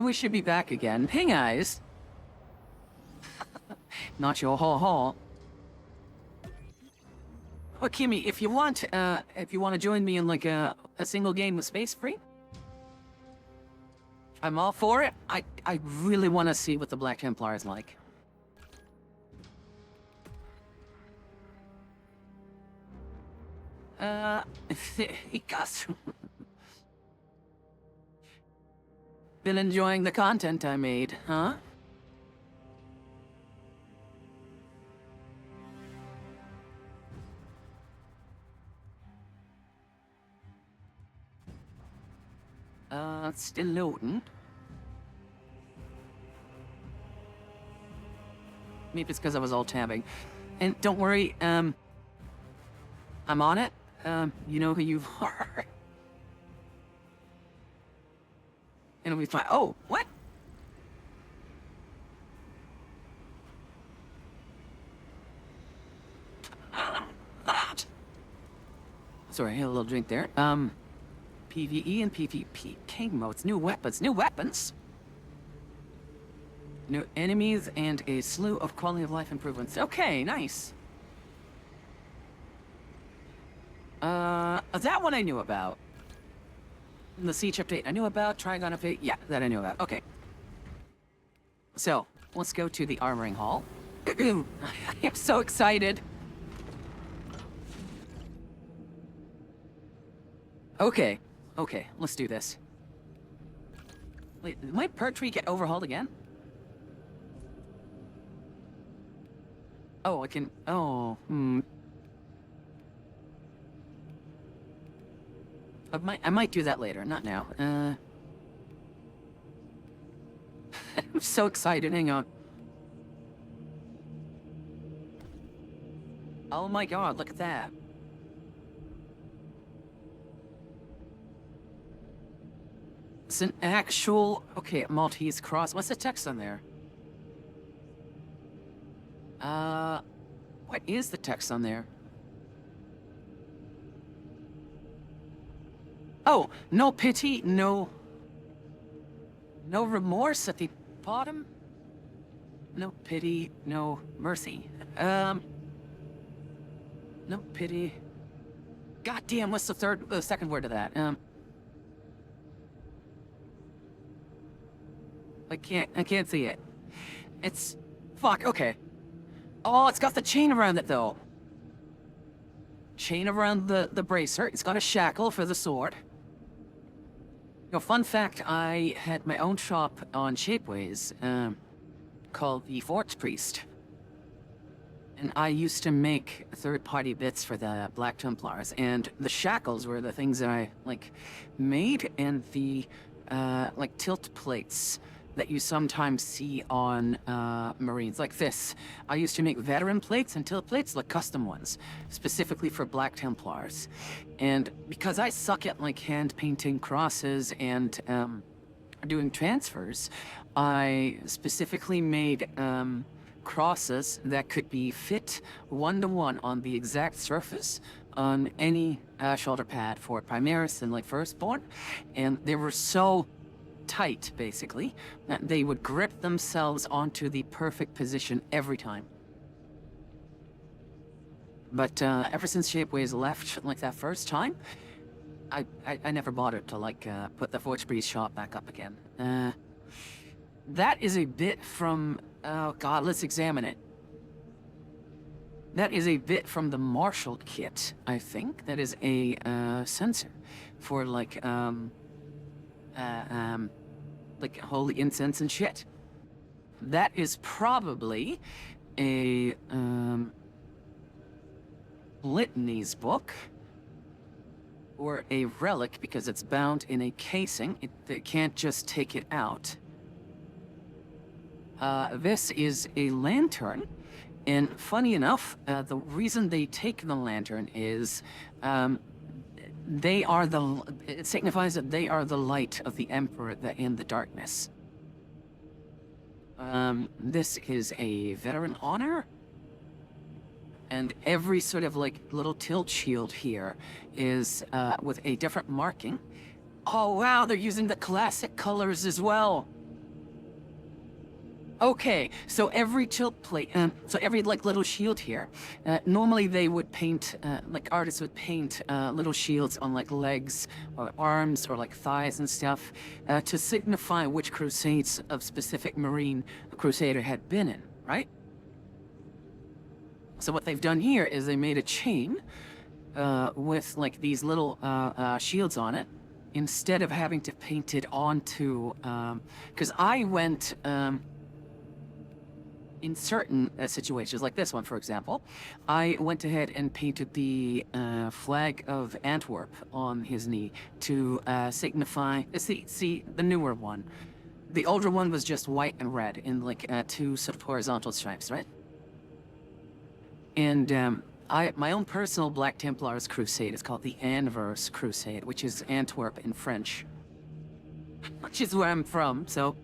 We should be back again. Hey guys. Not your haw. Well, Kimmie, if you want to join me in like a single game with Space Free, I'm all for it. I really want to see what the Black Templar is like. Gus. Been enjoying the content I made, huh? Still loading. Maybe it's because I was all tabbing. And don't worry, I'm on it. You know who you are. It'll be fine. Oh, what? Sorry, I had a little drink there. PvE and PvP. King modes, new weapons. New enemies and a slew of quality of life improvements. Okay, nice. That one I knew about. The Siege update I knew about. Trigon update, yeah, that I knew about. Okay. So, let's go to the armoring hall. I'm so excited. Okay, let's do this. Wait, did my perk tree get overhauled again? Oh, I can... Oh, I might do that later, not now. I'm so excited, hang on. Oh my god, look at that. It's an actual... Okay, Maltese cross. What's the text on there? What is the text on there? Oh, no pity, no remorse at the bottom? No pity, no mercy. No pity. God damn, what's the second word of that? I can't see it. It's... Fuck, okay. Oh, it's got the chain around it, though. Chain around the bracer. It's got a shackle for the sword. You know, fun fact, I had my own shop on Shapeways, called the Forge Priest. And I used to make third-party bits for the Black Templars, and the shackles were the things that I, like, made, and the, like, tilt plates that you sometimes see on Marines, like this. I used to make veteran plates and tilt plates, like custom ones, specifically for Black Templars. And because I suck at like hand painting crosses and doing transfers, I specifically made crosses that could be fit one-to-one on the exact surface on any shoulder pad for Primaris and like Firstborn. And they were so tight, basically, that they would grip themselves onto the perfect position every time. But ever since Shapeways left, like that first time, I never bothered to like put the Forge Priest shop back up again. That is a bit from... Oh god, let's examine it. That is a bit from the Marshall kit, I think. That is a sensor for like holy incense and shit. That is probably a litanies book or a relic because it's bound in a casing. It can't just take it out. This is a lantern, and funny enough, the reason they take the lantern is it signifies that they are the light of the Emperor in the darkness. This is a veteran honor. And every sort of like little tilt shield here is with a different marking. Oh wow, they're using the classic colors as well. Okay, so every tilt plate, so every like little shield here, normally they would paint, like artists would paint little shields on like legs or arms or like thighs and stuff to signify which crusades of specific marine a crusader had been in, right? So what they've done here is they made a chain with like these little shields on it, instead of having to paint it onto, because I went, in certain situations, like this one, for example, I went ahead and painted the flag of Antwerp on his knee to signify, see, the newer one. The older one was just white and red in like two sort of horizontal stripes, right? And my own personal Black Templars crusade is called the Anvers Crusade, which is Antwerp in French, which is where I'm from, so.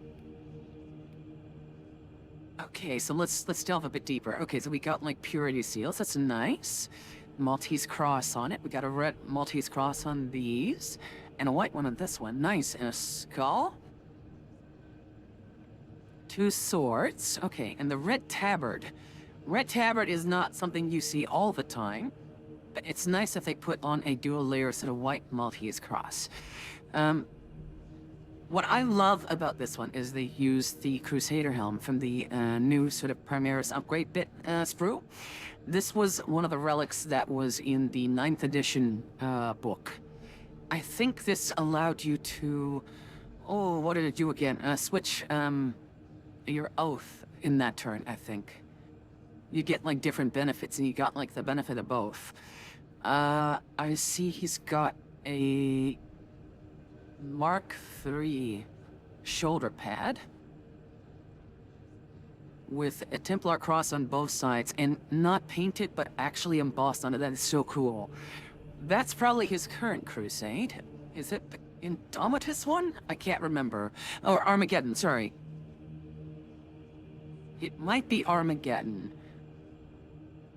Okay, so let's delve a bit deeper. Okay, so we got like purity seals. That's nice. Maltese cross on it. We got a red Maltese cross on these, and a white one on this one. Nice, and a skull. 2 swords. Okay, and the red tabard. Red tabard is not something you see all the time, but it's nice if they put on a dual layer sort of white Maltese cross. What I love about this one is they use the Crusader helm from the new sort of Primaris upgrade bit sprue. This was one of the relics that was in the 9th edition book. I think this allowed you to... Oh, what did it do again? Switch your oath in that turn, I think. You get like different benefits, and you got like the benefit of both. I see he's got a Mark III shoulder pad with a Templar cross on both sides, and not painted but actually embossed on it. That is so cool. That's probably his current crusade. Is it the Indomitus one? I can't remember. Or Armageddon, sorry. It might be Armageddon.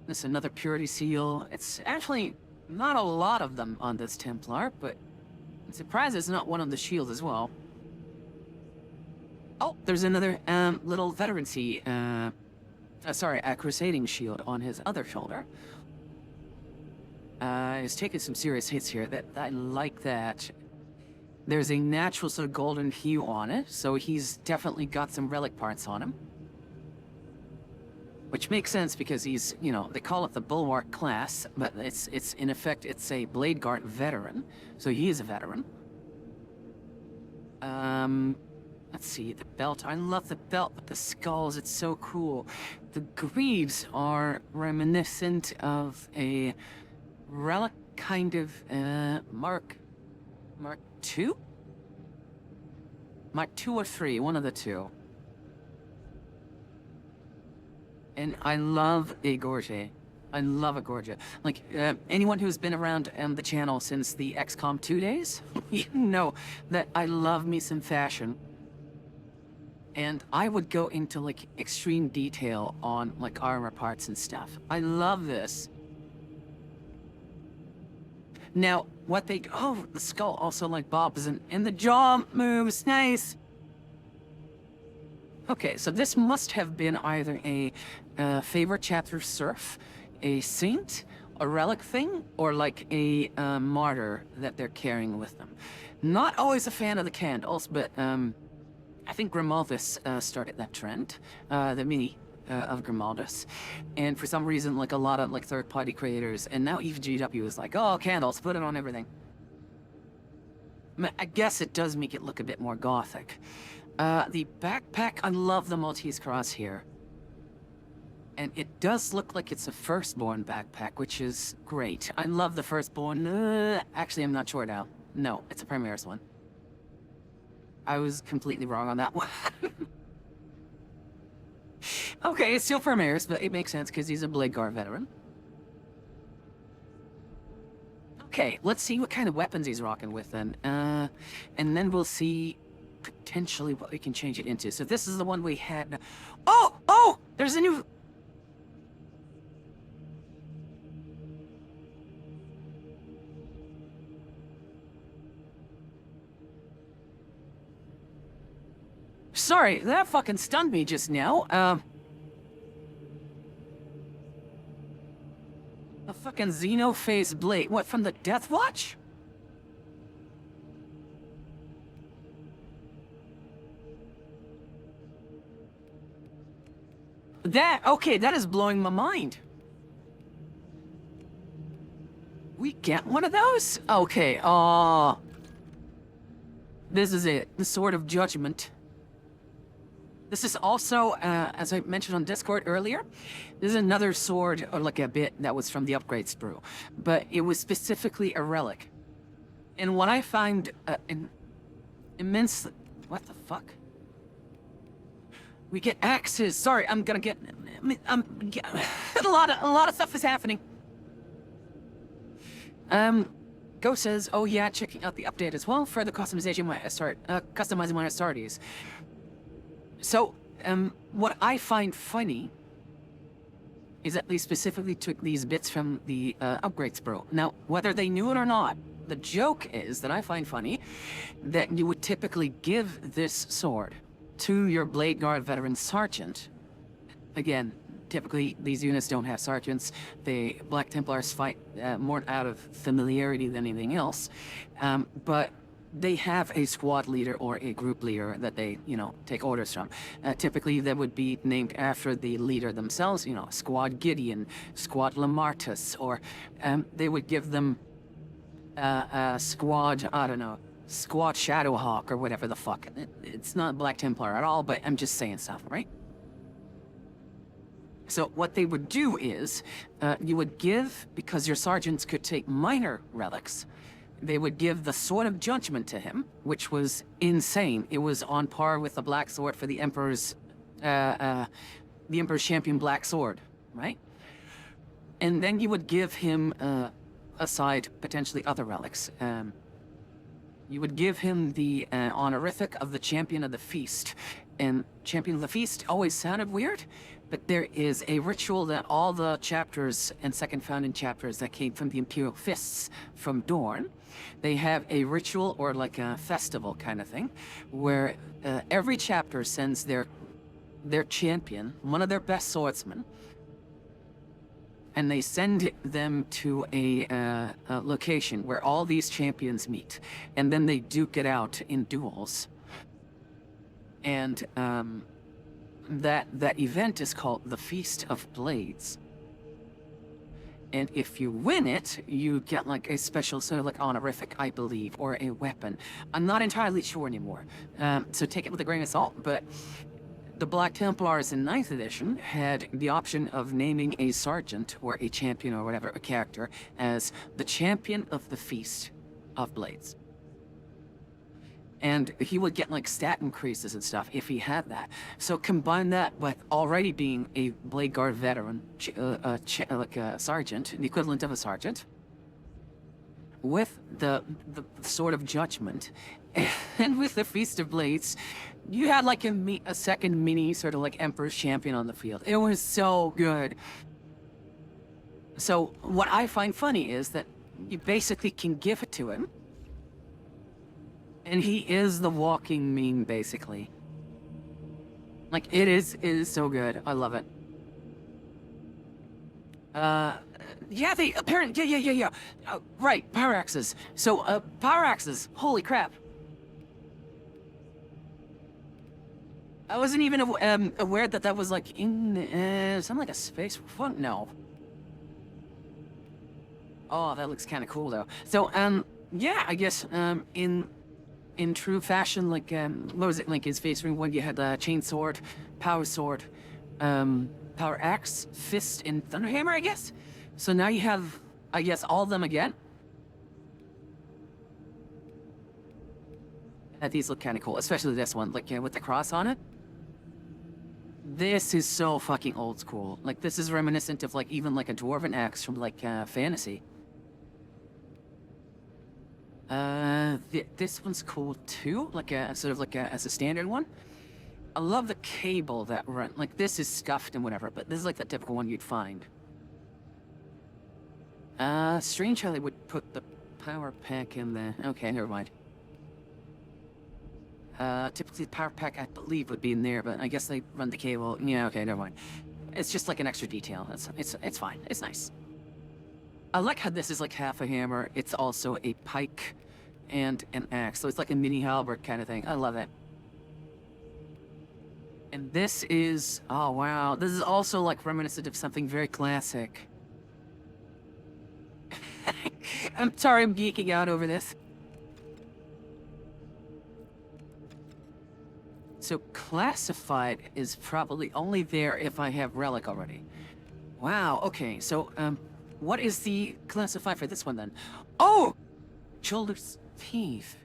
This is another purity seal. It's actually not a lot of them on this Templar, but I'm surprised it's not one on the shield as well. Oh, there's another little veterancy, a crusading shield on his other shoulder. He's taking some serious hits here. I like that. There's a natural sort of golden hue on it, so he's definitely got some relic parts on him. Which makes sense because he's, you know, they call it the Bulwark class, but it's in effect, it's a Blade Guard veteran, so he is a veteran. Let's see, the belt. I love the belt, but the skulls, it's so cool. The greaves are reminiscent of a relic kind of, Mark II? Mark II or III, one of the two. And I love a gorge. I love a gorge. Like, anyone who's been around the channel since the XCOM 2 days, you know that I love me some fashion. And I would go into, like, extreme detail on, like, armor parts and stuff. I love this. Now, what they... Oh, the skull also, like, bobs and the jaw moves. Nice! Okay, so this must have been either a favorite chapter serf, a saint, a relic thing, or like a martyr that they're carrying with them. Not always a fan of the candles, but I think Grimaldus started that trend, the mini of Grimaldus. And for some reason, like a lot of like third-party creators, and now even GW is like, oh, candles, put it on everything. I guess it does make it look a bit more gothic. The backpack, I love the Maltese cross here. And it does look like it's a Firstborn backpack, which is great. I love the Firstborn. Actually, I'm not sure now. No, it's a Primaris one. I was completely wrong on that one. Okay, it's still Primaris, but it makes sense because he's a Blade Guard veteran. Okay, let's see what kind of weapons he's rocking with then. And then we'll see potentially what we can change it into. So this is the one we had. Oh! There's a new... sorry, that fucking stunned me just now. A fucking Xenophase blade. What, from the Death Watch? Okay, that is blowing my mind. We get one of those? Okay, this is it. The Sword of Judgment. This is also, as I mentioned on Discord earlier, this is another sword, or like a bit, that was from the upgrade sprue. But it was specifically a relic. And what I find immense... What the fuck? We get axes. Sorry, I'm gonna get... a lot of stuff is happening. Go says, oh yeah, checking out the update as well. Further customizing customizing my Astartes. So, what I find funny is that they specifically took these bits from the upgrade sprue. Now, whether they knew it or not, the joke is that I find funny that you would typically give this sword to your Blade Guard veteran sergeant. Again, typically these units don't have sergeants. The Black Templars fight more out of familiarity than anything else. But they have a squad leader or a group leader that they, you know, take orders from. Typically, that would be named after the leader themselves, you know, Squad Gideon, Squad Lamartus, or they would give them Squad, I don't know, Squad Shadowhawk or whatever the fuck. It's not Black Templar at all, but I'm just saying stuff, right? So what they would do is, you would give, because your sergeants could take minor relics, they would give the Sword of Judgment to him, which was insane. It was on par with the Black Sword for the Emperor's Champion Black Sword, right? And then you would give him, aside potentially other relics, you would give him the honorific of the Champion of the Feast. And Champion of the Feast always sounded weird, but there is a ritual that all the chapters and second founding chapters that came from the Imperial Fists from Dorne, they have a ritual or like a festival kind of thing, where every chapter sends their champion, one of their best swordsmen, and they send them to a location where all these champions meet, and then they duke it out in duels. And that event is called the Feast of Blades. And if you win it, you get like a special sort of like honorific, I believe, or a weapon. I'm not entirely sure anymore, so take it with a grain of salt, but the Black Templars in 9th edition had the option of naming a sergeant or a champion or whatever, a character, as the Champion of the Feast of Blades. And he would get like stat increases and stuff if he had that. So combine that with already being a Blade Guard veteran, like a sergeant, the equivalent of a sergeant, with the Sword of Judgment, and with the Feast of Blades, you had like a second mini sort of like Emperor's Champion on the field. It was so good. So what I find funny is that you basically can give it to him, and he is the walking meme, basically. Like, it is so good. I love it. Yeah, they apparently, yeah. Right, power axes. So, power axes, holy crap. I wasn't even aware that that was like in, something like a space font? No. Oh, that looks kind of cool though. So, yeah, I guess, in true fashion, like, what was it, like his face ring when you had the chain sword, power sword, power axe, fist, and thunderhammer, I guess? So now you have, I guess, all of them again? These look kind of cool, especially this one, like, with the cross on it. This is so fucking old school. Like, this is reminiscent of, like, even, like, a dwarven axe from, like, fantasy. This one's cool too, like a sort of like as a standard one. I love the cable that run, like this is scuffed and whatever, but this is like the typical one you'd find. Strange how they would put the power pack in there. Okay, never mind. Typically the power pack, I believe, would be in there, but I guess they run the cable. Yeah, okay, never mind. It's just like an extra detail. It's fine. It's nice. I like how this is like half a hammer. It's also a pike and an axe, so it's like a mini halberd kind of thing. I love it. And this is, oh wow, this is also like reminiscent of something very classic. I'm sorry, I'm geeking out over this. So classified is probably only there if I have relic already. Wow, okay, so, what is the classified for this one then? Oh! Shoulder's teeth.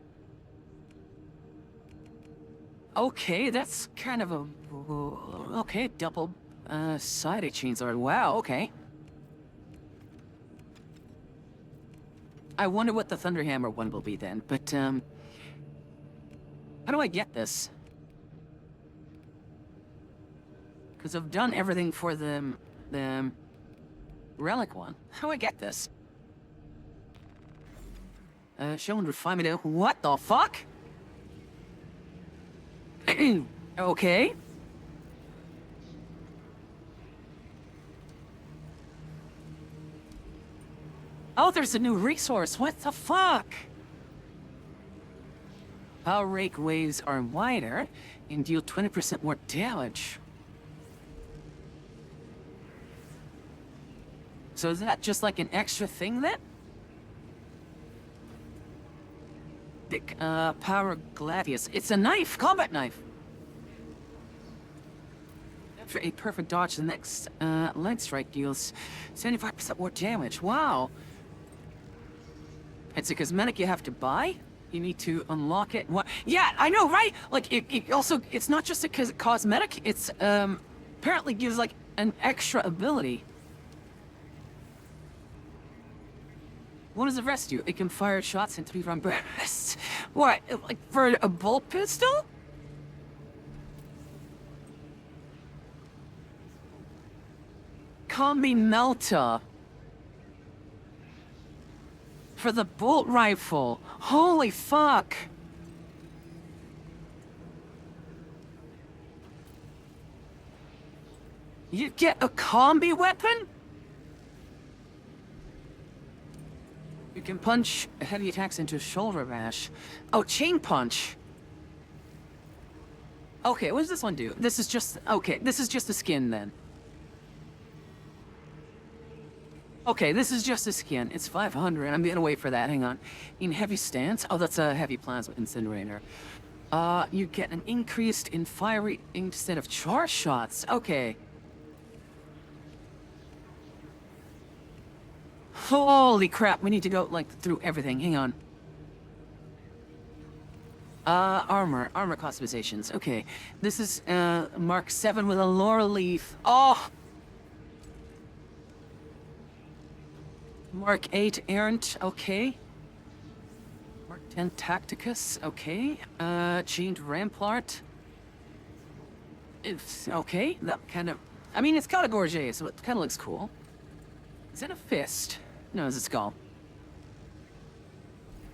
Okay, that's kind of a... Okay, double, sided chainsaw. Wow, okay. I wonder what the Thunderhammer one will be then, but, how do I get this? Because I've done everything for the relic one. How do I get this? Showing refinement. What the fuck? Okay. Oh, there's a new resource. What the fuck? Power rake waves are wider and deal 20% more damage. So is that just like an extra thing then? Power Gladius. It's a knife, combat knife. After a perfect dodge, the next leg strike deals 75% more damage. Wow. It's a cosmetic you have to buy. You need to unlock it. What? Yeah, I know, right? Like it also, it's not just a cosmetic. It's apparently gives like an extra ability. What does the rest do? It can fire shots into people on bursts. What? Like for a bolt pistol? Combi Melta. For the bolt rifle. Holy fuck. You get a combi weapon? You can punch heavy attacks into shoulder bash. Oh, chain punch. Okay, what does this one do? This is just... Okay, this is just a skin then. Okay, this is just a skin. It's 500. I'm gonna wait for that. Hang on. In heavy stance. Oh, that's a heavy plasma incinerator. You get an increased in fiery instead of charge shots. Okay. Holy crap, we need to go, like, through everything. Hang on. Armor customizations. Okay. This is, Mark 7 with a laurel leaf. Oh! Mark 8 Errant. Okay. Mark 10 Tacticus. Okay. Chained Rampart. It's, okay. That kind of... I mean, it's got a gorget, so it kind of looks cool. Is that a fist? No, it's a skull.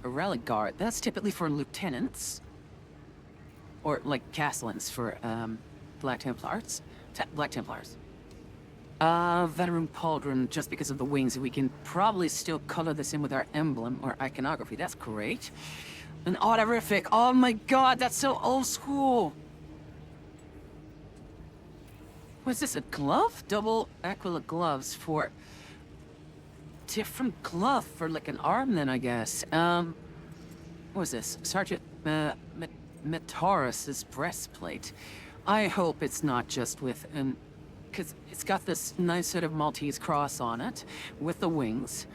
A relic guard. That's typically for lieutenants. Or, like, castellans for, Black Templars. Black Templars. Veteran Pauldron, just because of the wings. We can probably still color this in with our emblem or iconography. That's great. An honorific. Oh my god, that's so old school. What's this, a glove? Double Aquila gloves for... Different glove for like an arm then, I guess. What was this? Sergeant Metaurus's breastplate. I hope it's not just with an... Because it's got this nice sort of Maltese cross on it, with the wings.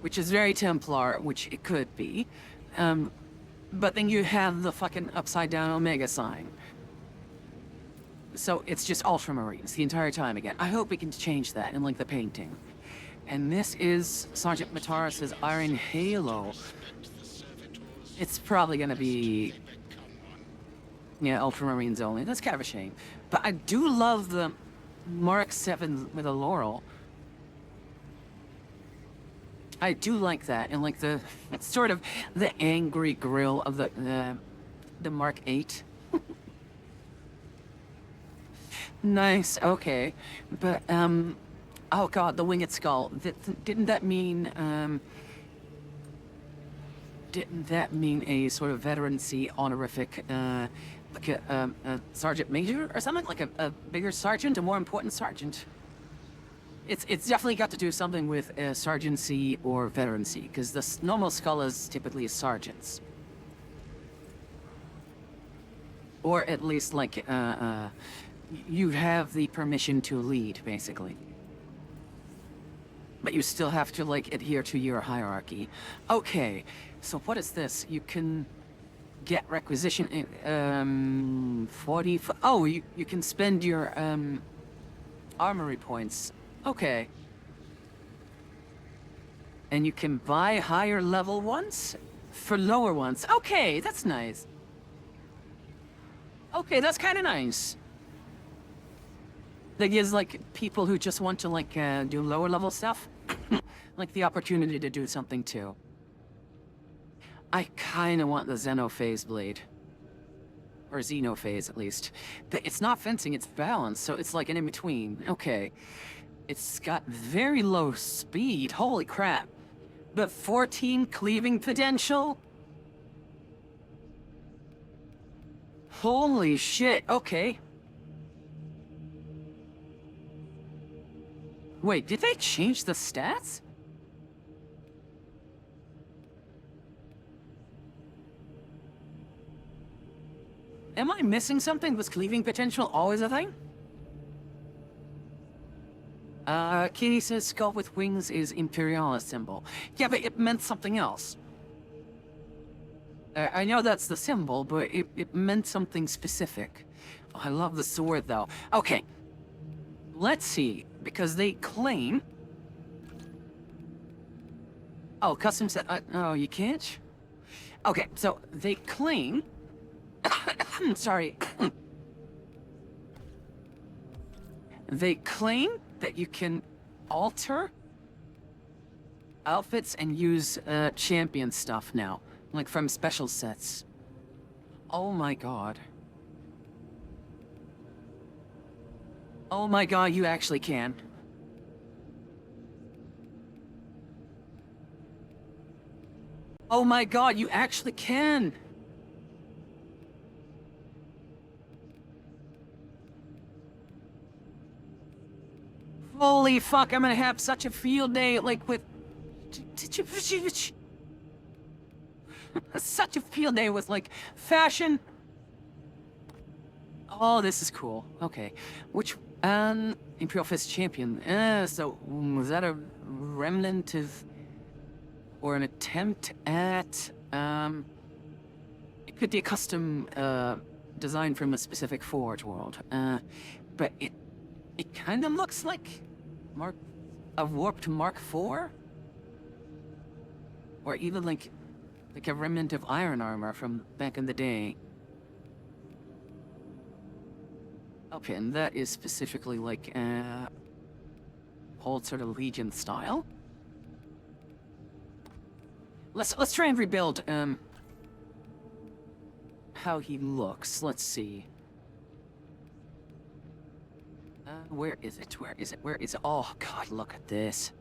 Which is very Templar, which it could be. But then you have the fucking upside-down Omega sign. So it's just Ultramarines the entire time again. I hope we can change that in like the painting. And this is Sergeant Metaurus's Iron Halo. It's probably gonna be... Yeah, Ultramarines only. That's kind of a shame. But I do love the Mark 7 with a laurel. I do like that. And like the... It's sort of the angry grill of the The Mark 8. Nice, okay. But, oh god, the winged skull. Didn't that mean, didn't that mean a sort of veterancy honorific, like a sergeant major or something? Like a bigger sergeant, a more important sergeant? It's definitely got to do something with sergeancy or veterancy, because the normal skull is typically sergeants. Or at least, like, you have the permission to lead, basically. But you still have to, like, adhere to your hierarchy. Okay, so what is this? You can get requisition, 40... Oh, you can spend your, armory points. Okay. And you can buy higher level ones for lower ones. Okay, that's nice. Okay, that's kind of nice. That gives, like, people who just want to, like, do lower level stuff, like, the opportunity to do something too. I kind of want the Xenophase blade. Or Xenophase, at least. But it's not fencing, it's balance, so it's like an in-between. Okay. It's got very low speed, holy crap. But 14 cleaving potential? Holy shit, okay. Wait, did they change the stats? Am I missing something? Was cleaving potential always a thing? Kitty says skull with wings is Imperialist symbol. Yeah, but it meant something else. I know that's the symbol, but it meant something specific. Oh, I love the sword, though. Okay. Let's see, because they claim... Oh, custom set... oh, you can't? Okay, so they claim... Sorry. They claim that you can alter outfits and use champion stuff now, like from special sets. Oh my god. Oh my god, you actually can. Oh my god, you actually can! Holy fuck, I'm gonna have such a field day, like, with... Such a field day with, like, fashion. Oh, this is cool. Okay. Which, Imperial Fist Champion. So, was that a remnant of... or an attempt at, it could be a custom, design from a specific Forge world. But it kind of looks like... a warped Mark IV? Or even like a remnant of iron armor from back in the day. Okay, and that is specifically like, old sort of Legion style. Let's try and rebuild, how he looks. Let's see. Where is it? Where is it? Where is it? Oh, God, look at this.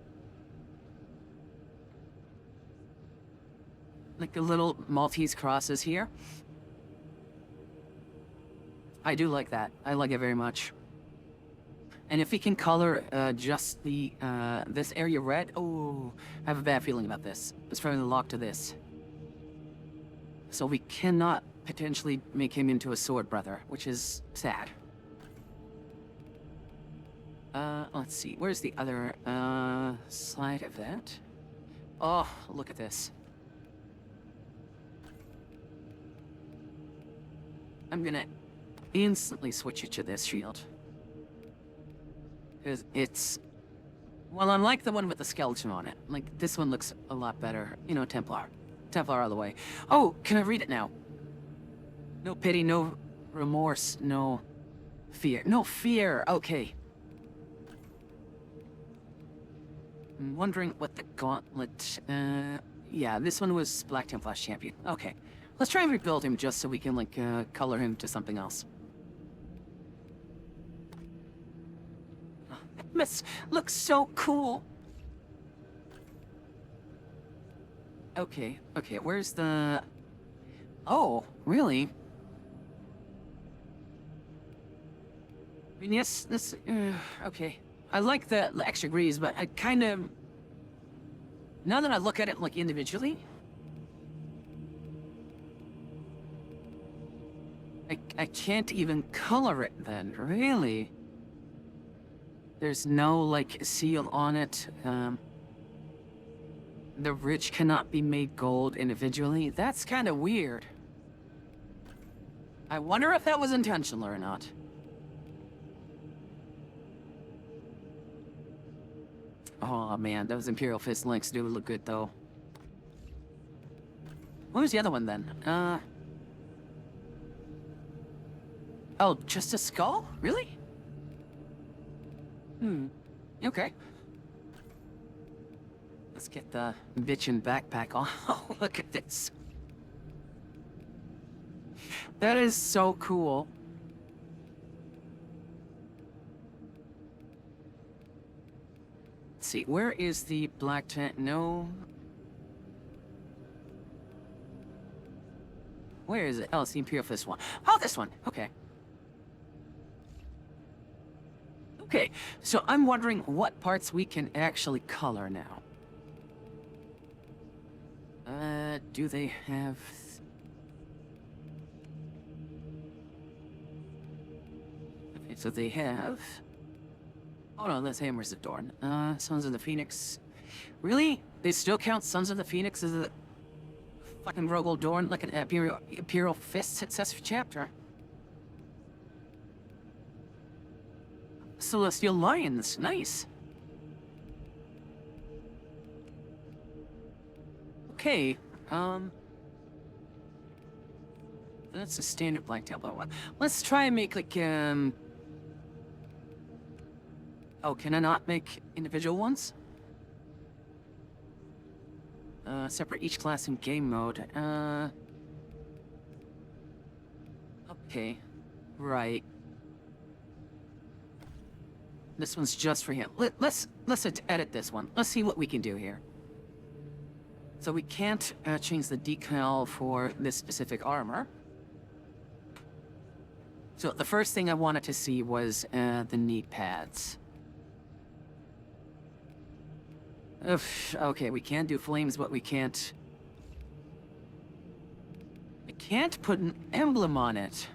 Like the little Maltese crosses here. I do like that. I like it very much. And if we can color, just the, this area red... Oh, I have a bad feeling about this. It's probably locked to this. So we cannot potentially make him into a sword brother, which is sad. Let's see, where's the other, slide of that? Oh, look at this. I'm gonna instantly switch it to this shield. Because it's... Well, unlike the one with the skeleton on it, like, this one looks a lot better. You know, Templar. Templar all the way. Oh, can I read it now? No pity, no remorse, no fear. No fear, okay. I'm wondering what the gauntlet... yeah, this one was Black Templar's champion. Okay. Let's try and rebuild him just so we can, like, color him to something else. This looks so cool. Okay, where's the... Oh, really? I mean, yes, this... okay. I like the extra grease, but I kind of... Now that I look at it, like, individually... I can't even color it then, really? There's no, like, seal on it, The rich cannot be made gold individually? That's kind of weird. I wonder if that was intentional or not. Oh man, those Imperial Fist links do look good though. What was the other one then? Oh, just a skull? Really? Okay. Let's get the bitchin' backpack on. Oh, look at this. That is so cool. Let's see, where is the black tent? No. Where is it? Oh, it's the Imperial Fist one. Oh, this one. Okay. Okay, so I'm wondering what parts we can actually color now. Do they have... Okay, so they have... Oh no, that's Hammers of Dorn. Sons of the Phoenix. Really? They still count Sons of the Phoenix as a... fucking Rogol Dorn, like an Imperial Fist successor chapter? Celestial Lions, nice. Okay, that's a standard blacktail bow one. Let's try and make like, oh, can I not make individual ones? Separate each class in game mode. Okay, right. This one's just for him. Let's edit this one. Let's see what we can do here. So we can't change the decal for this specific armor. So the first thing I wanted to see was the knee pads. Okay, we can do flames, but we can't... I can't put an emblem on it.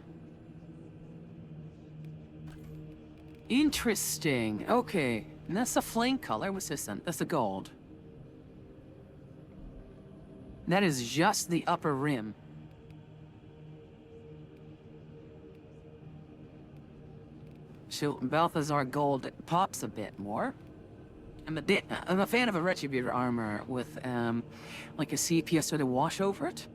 Interesting. Okay, and that's the flame color. What's this then? That's the gold. That is just the upper rim. So Balthazar gold pops a bit more. I'm a fan of a Retributor armor with like a sepia sort of wash over it.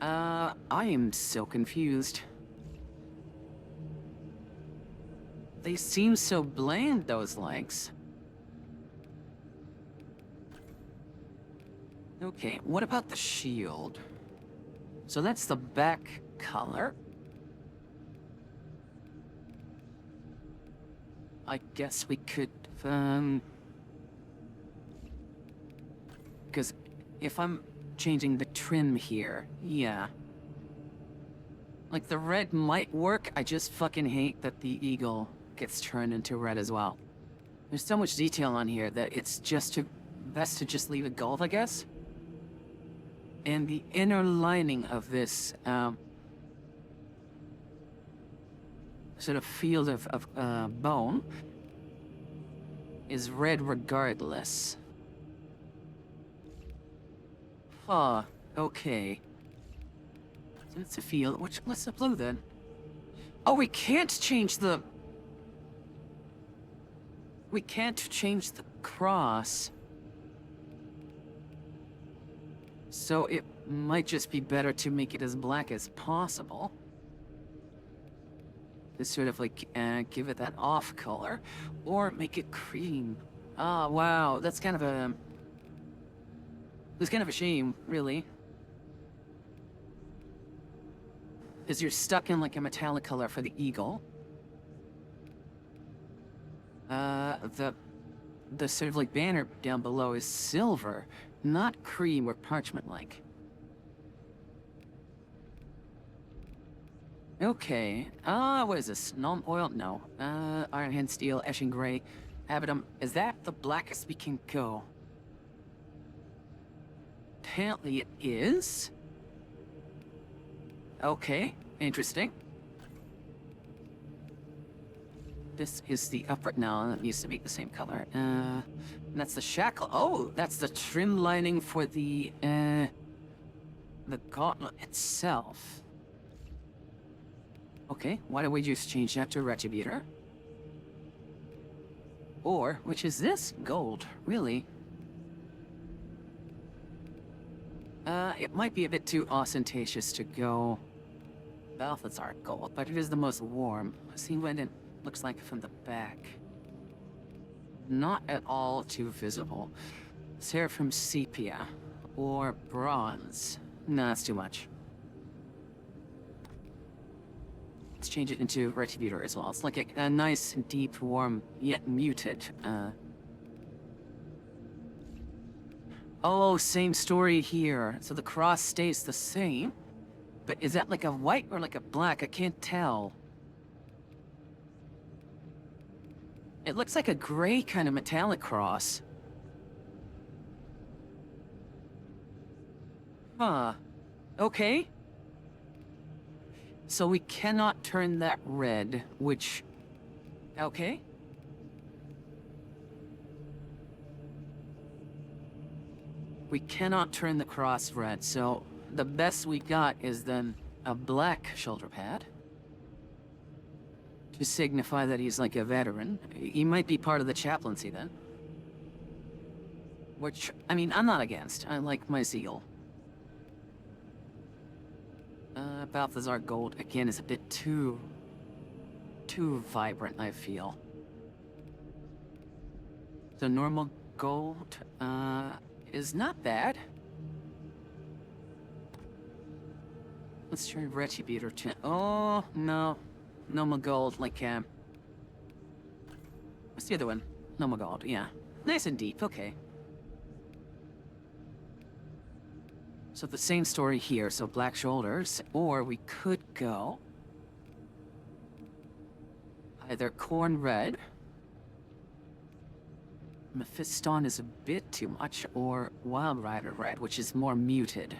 I am so confused. They seem so bland, those legs. Okay, what about the shield? So that's the back color. I guess we could, because if I'm changing the trim here, yeah. Like, the red might work, I just fucking hate that the eagle gets turned into red as well. There's so much detail on here that it's just best to just leave it gold, I guess. And the inner lining of this, sort of field of bone is red regardless. Huh, okay. So it's a field. What's the blue then? Oh, we can't change the... We can't change the cross. So it might just be better to make it as black as possible. To sort of like give it that off color, or make it cream. Ah, wow, that's kind of a... It's kind of a shame, really. is you're stuck in like a metallic color for the eagle. The sort of like banner down below is silver, not cream or parchment-like. Okay, what is this? Null oil? No. Iron hand steel, Eshin gray, abaddon. Is that the blackest we can go? Apparently it is. Okay, interesting. This is the upper, no, that needs to be the same color. And that's the shackle. Oh, that's the trim lining for the gauntlet itself. Okay, why don't we just change that to Retributor? Or, which is this? Gold, really? It might be a bit too ostentatious to go Balthazar gold, but it is the most warm. See what it looks like from the back. Not at all too visible. Seraphim sepia, or bronze. No, that's too much. Let's change it into Retributor as well. It's like a nice, deep, warm, yet muted. Oh, same story here. So the cross stays the same. But is that like a white or like a black? I can't tell. It looks like a gray kind of metallic cross. Huh. Okay. So we cannot turn that red, which... Okay. We cannot turn the cross red, so the best we got is then a black shoulder pad. To signify that he's like a veteran. He might be part of the chaplaincy then. Which, I mean, I'm not against. I like my zeal. Balthazar gold, again, is a bit too vibrant, I feel. The normal gold, is not bad. Let's try Retributor to... Oh, no. Normal gold, like, what's the other one? Normal gold, yeah. Nice and deep, okay. So the same story here, so black shoulders, or we could go... either corn red... Mephiston is a bit too much, or Wild Rider red, which is more muted.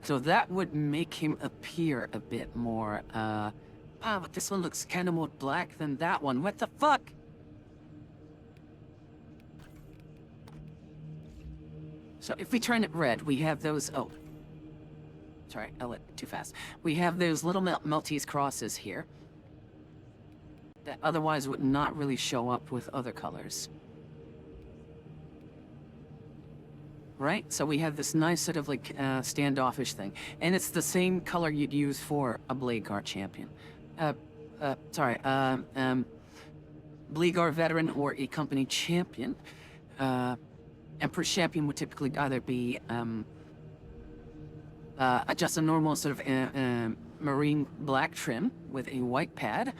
So that would make him appear a bit more, but this one looks kind of more black than that one. What the fuck? So if we turn it red, we have those, oh. Sorry, I went too fast. We have those little Maltese crosses here. That otherwise would not really show up with other colors. Right? So we have this nice sort of like standoffish thing. And it's the same color you'd use for a Blade Guard champion. Blade Guard veteran or a company champion. Emperor's champion would typically either be just a normal sort of marine black trim with a white pad,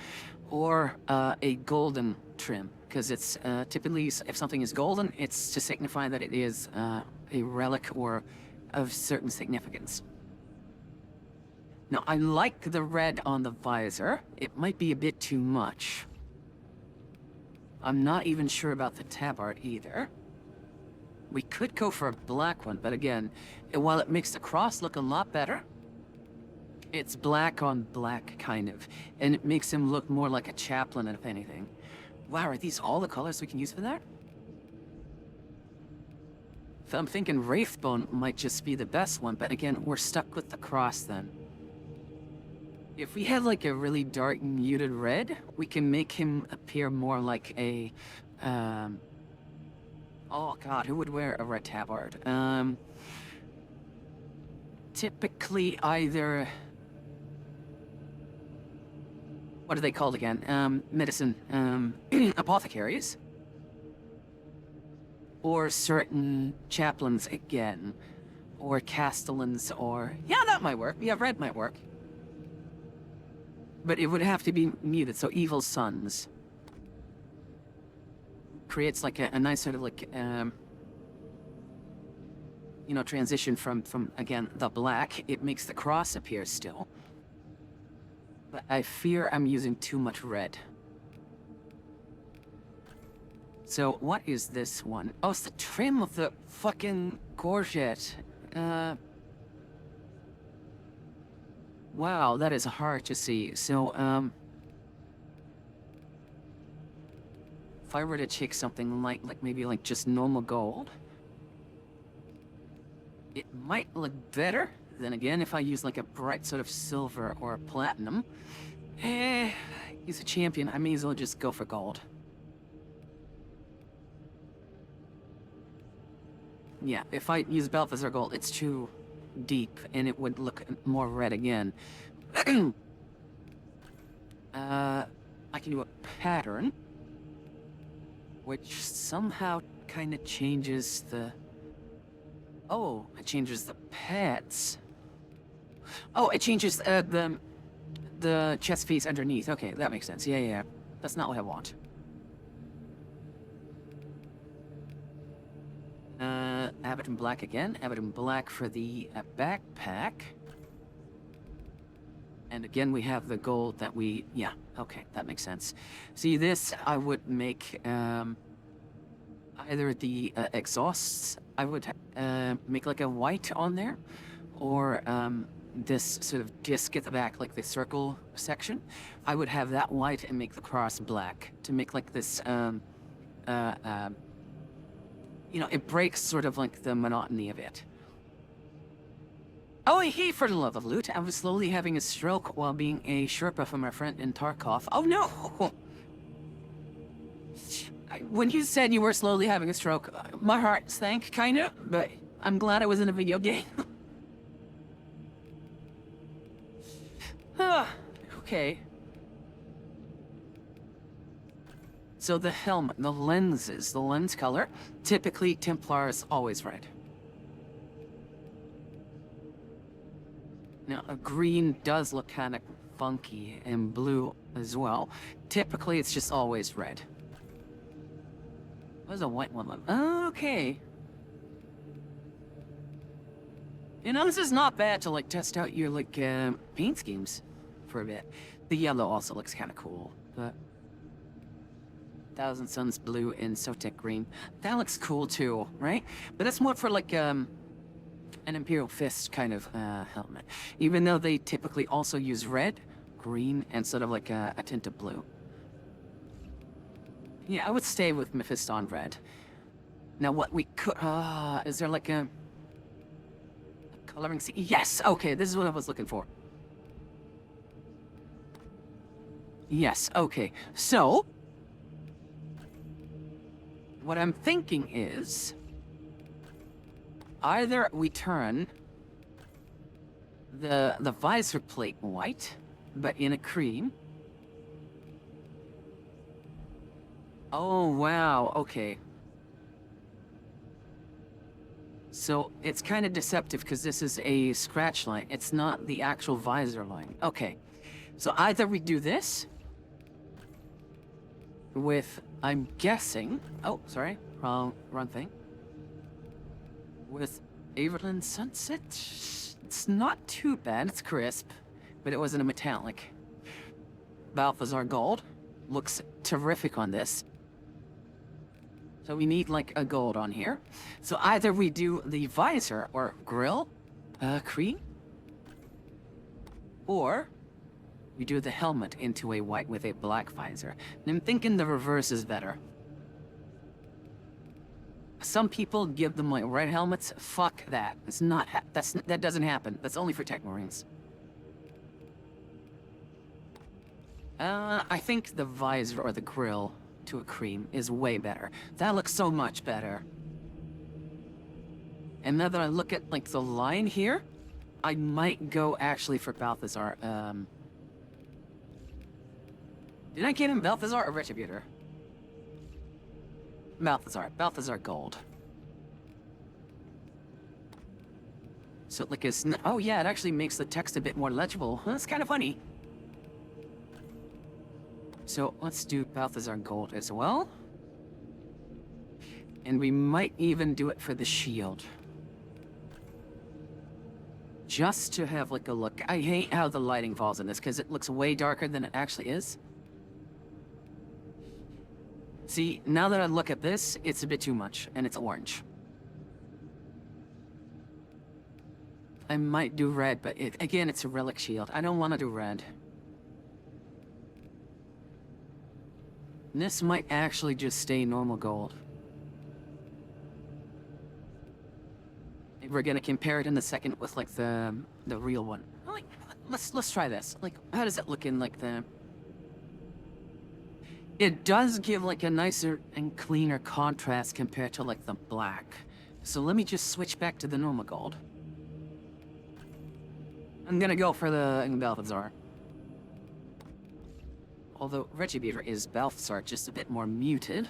or a golden trim, because it's typically, if something is golden, it's to signify that it is a relic or of certain significance. Now, I like the red on the visor. It might be a bit too much. I'm not even sure about the tabard either. We could go for a black one, but again, while it makes the cross look a lot better, it's black on black, kind of, and it makes him look more like a chaplain, if anything. Wow, are these all the colors we can use for that? So I'm thinking Wraithbone might just be the best one, but again, we're stuck with the cross then. If we have like a really dark, muted red, we can make him appear more like a, oh god, who would wear a red tabard? Typically either... What are they called again? Medicine, apothecaries. Or certain chaplains again. or Castellans, or... Yeah, that might work. Yeah, red might work. But it would have to be muted, so Evil Sons. Creates like a nice sort of like, you know, transition from, again, the black. It makes the cross appear still. But I fear I'm using too much red. So, what is this one? Oh, it's the trim of the fucking courgette. Wow, that is hard to see. So, if I were to take something like maybe like just normal gold, it might look better. Then again, if I use like a bright sort of silver or a platinum, he's a champion. I may as well just go for gold. Yeah, if I use Balthazar gold, it's too deep and it would look more red again. I can do a pattern, which somehow kind of changes the... Oh, it changes the pets. Oh, it changes the chest piece underneath. Okay, that makes sense. Yeah. That's not what I want. Abbott in black again. Abbott in black for the backpack. And again, we have the gold that we... Yeah, okay, that makes sense. See, this I would make either the exhausts, I would make like a white on there, or this sort of disc at the back, like the circle section. I would have that white and make the cross black to make like this, you know, it breaks sort of like the monotony of it. Oh, hey, for the love of loot, I was slowly having a stroke while being a Sherpa for my friend in Tarkov. Oh no! When you said you were slowly having a stroke, my heart sank, kinda, but I'm glad I was in a video game. Okay. So the helmet, the lenses, the lens color, typically Templars always red. Now, a green does look kind of funky, and blue as well. Typically, it's just always red. What does a white one look? Okay. You know, this is not bad to, like, test out your, like, paint schemes for a bit. The yellow also looks kind of cool, but... Thousand Suns blue and Sotek green. That looks cool, too, right? But that's more for, like, an Imperial Fist kind of helmet. Even though they typically also use red, green, and sort of like a tint of blue. Yeah, I would stay with Mephiston red. Now what we could... is there like a coloring scheme? Yes! Okay, this is what I was looking for. Yes, okay. So... what I'm thinking is... either we turn the visor plate white, but in a cream. Oh, wow, okay. So it's kind of deceptive because this is a scratch line. It's not the actual visor line. Okay, so either we do this with, I'm guessing, oh, sorry, wrong thing. With Averland Sunset, it's not too bad, it's crisp, but it wasn't a metallic. Balthazar Gold looks terrific on this. So we need like a gold on here. So either we do the visor or grill, cream, or we do the helmet into a white with a black visor. And I'm thinking the reverse is better. Some people give them like red helmets. Fuck that. It's not. That doesn't happen. That's only for Tech Marines. I think the visor or the grill to a cream is way better. That looks so much better. And now that I look at like the line here, I might go actually for Balthazar. Did I get him Balthazar or Retributor? Balthazar Gold. So like it's, oh yeah, it actually makes the text a bit more legible. That's kind of funny. So let's do Balthazar Gold as well. And we might even do it for the shield. Just to have like a look. I hate how the lighting falls in this because it looks way darker than it actually is. See, now that I look at this, it's a bit too much, and it's orange. I might do red, but again, it's a relic shield. I don't want to do red. This might actually just stay normal gold. We're gonna compare it in a second with like the real one. Like, let's try this. Like, how does it look in like the? It does give like a nicer and cleaner contrast compared to like the black. So let me just switch back to the normal gold. I'm gonna go for the Balthazar. Although Regibeater is Balthazar, just a bit more muted.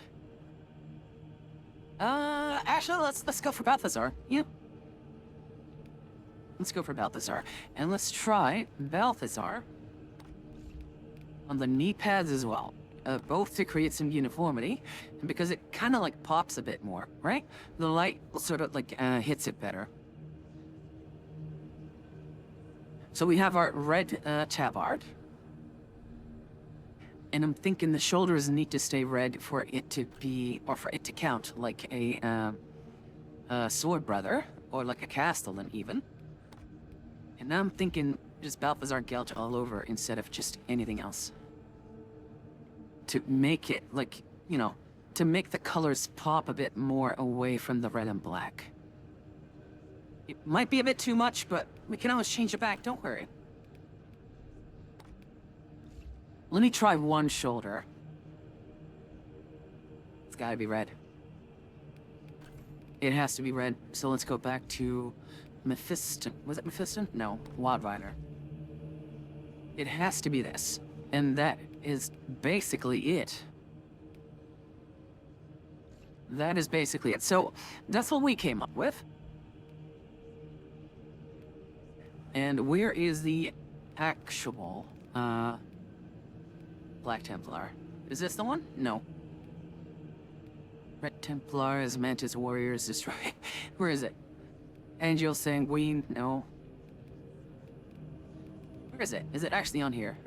Actually, let's go for Balthazar. Yeah. Let's go for Balthazar. And let's try Balthazar on the knee pads as well. Both to create some uniformity, and because it kind of like pops a bit more, right? The light sort of like hits it better. So we have our red tabard. And I'm thinking the shoulders need to stay red for it to be, or for it to count like a sword brother, or like a castellan even. And now I'm thinking just Balthazar Gelt all over instead of just anything else. To make it like, you know, to make the colors pop a bit more away from the red and black. It might be a bit too much, but we can always change it back, don't worry. Let me try one shoulder. It's gotta be red. It has to be red, so let's go back to Mephiston. Was it Mephiston? No, Wildrider. It has to be this. And that is basically it. That is basically it. So, that's what we came up with. And where is the actual, Black Templar? Is this the one? No. Red Templars, Mantis Warriors, Destroy. Where is it? Angel Sanguine? No. Where is it? Is it actually on here?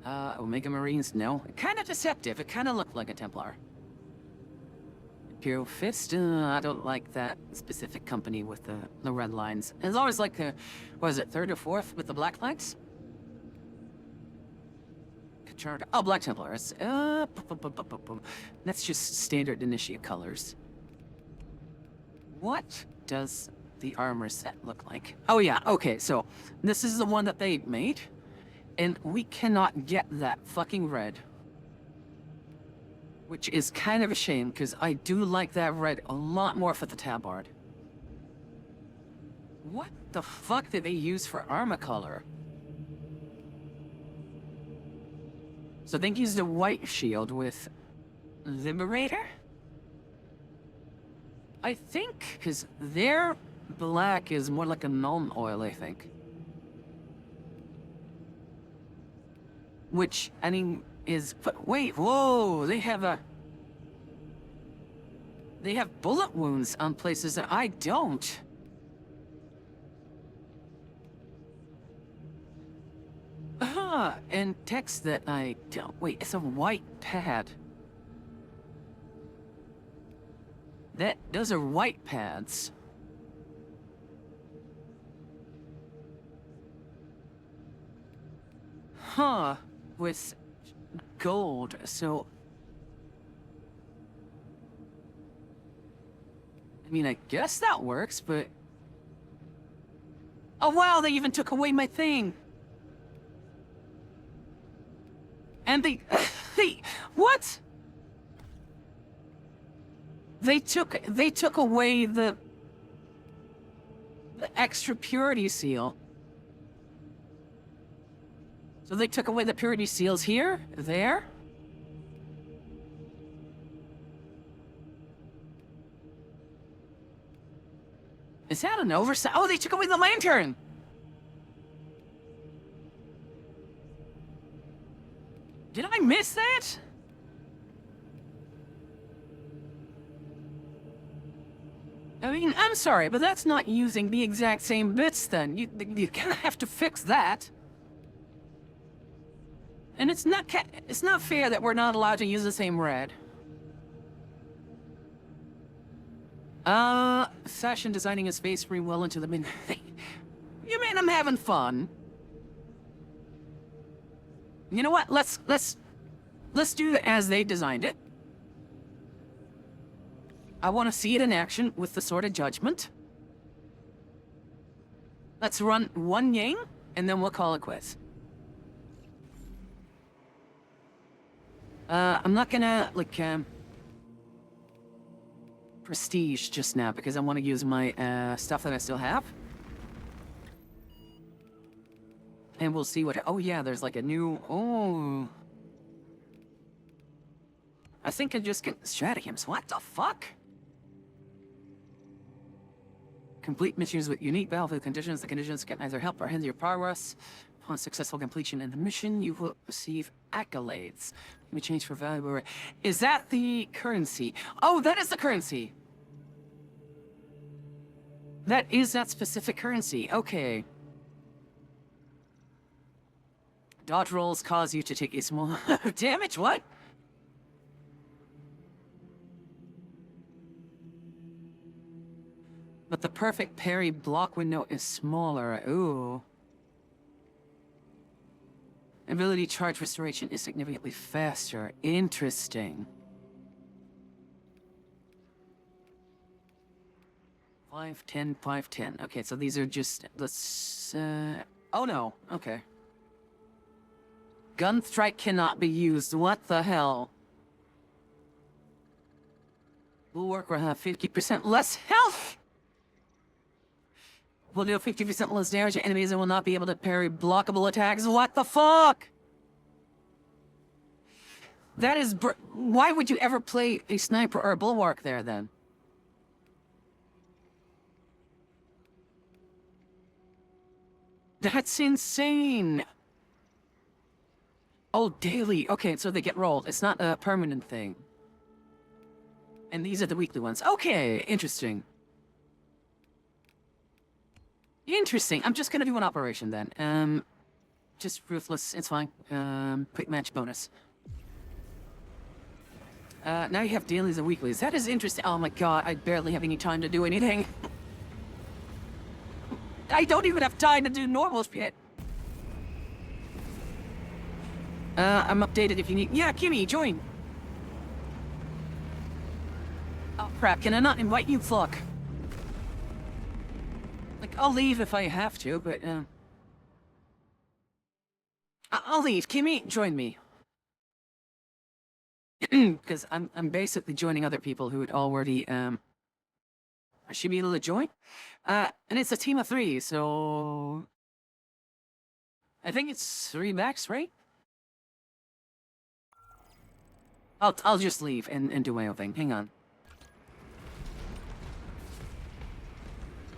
Omega Marines? No. Kind of deceptive. It kind of looked like a Templar. Imperial Fist? I don't like that specific company with the red lines. It's always like the, what is it, 3rd or 4th with the black flags? Oh, Black Templars. That's just standard Initiate colors. What does the armor set look like? Oh yeah, okay, so this is the one that they made, and we cannot get that fucking red. Which is kind of a shame, because I do like that red a lot more for the tabard. What the fuck did they use for armor color? So I think he's the white shield with Liberator? I think, because their black is more like a null oil, I think. Which, I mean, is... But wait, whoa, they have bullet wounds on places that I don't. And text that I don't... Wait, it's a white pad. Those are white pads. Huh, with gold, so... I mean, I guess that works, but... Oh wow, they even took away my thing! And they... What? They took away the extra purity seal. So they took away the purity seals here, there. Is that an oversight? Oh, they took away the lantern! Did I miss that? I mean, I'm sorry, but that's not using the exact same bits then. You kind of have to fix that. And it's not fair that we're not allowed to use the same red. Session designing a space free well into the midnight. You mean I'm having fun? You know what? Let's do it as they designed it. I want to see it in action with the Sword of Judgment. Let's run one game, and then we'll call it quits. I'm not gonna, like, prestige just now, because I want to use my, stuff that I still have. And we'll see what... Oh, yeah, there's, like, a new... Oh... I think I just get stratagems. What the fuck? Complete missions with unique battlefield conditions. The conditions can either help or hinder your progress. Upon successful completion in the mission, you will receive accolades. You may change for valuable... Is that the currency? Oh, that is the currency! That is that specific currency. Okay. Dodge rolls cause you to take a small damage. What? But the perfect parry block window is smaller. Ooh. Ability charge restoration is significantly faster. Interesting. 510, 510. Okay, so these are just... Let's... Oh no. Okay. Gun strike cannot be used. What the hell? Bulwark will have 50% less health! Will do 50% less damage to enemies and will not be able to parry blockable attacks. What the fuck? That is why would you ever play a sniper or a bulwark there then? That's insane. Oh, daily. Okay, so they get rolled. It's not a permanent thing. And these are the weekly ones. Okay, interesting. Interesting. I'm just gonna do an operation then. Just ruthless. It's fine. Quick match bonus. Now you have dailies and weeklies. That is interesting. Oh my god, I barely have any time to do anything. I don't even have time to do normal shit. I'm updated if you need... Yeah, Kimmie, join. Oh crap, can I not invite you? Fuck. Like, I'll leave if I have to, but, I'll leave. Kimmie, join me. Because I'm basically joining other people who had already, I should be able to join. And it's a team of 3, so... I think it's 3 max, right? I'll just leave and do my own thing. Hang on.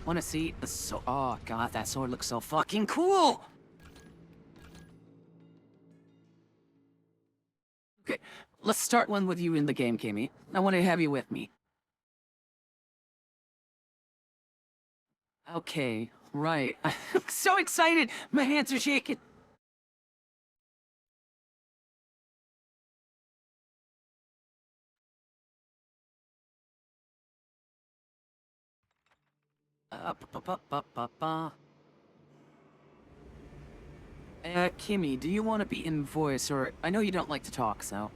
Wanna see the sword? Oh god, that sword looks so fucking cool! Okay, let's start one with you in the game, Kimmie. I want to have you with me. Okay, right. I'm so excited! My hands are shaking! Kimmie, do you want to be in voice, or... I know you don't like to talk, so...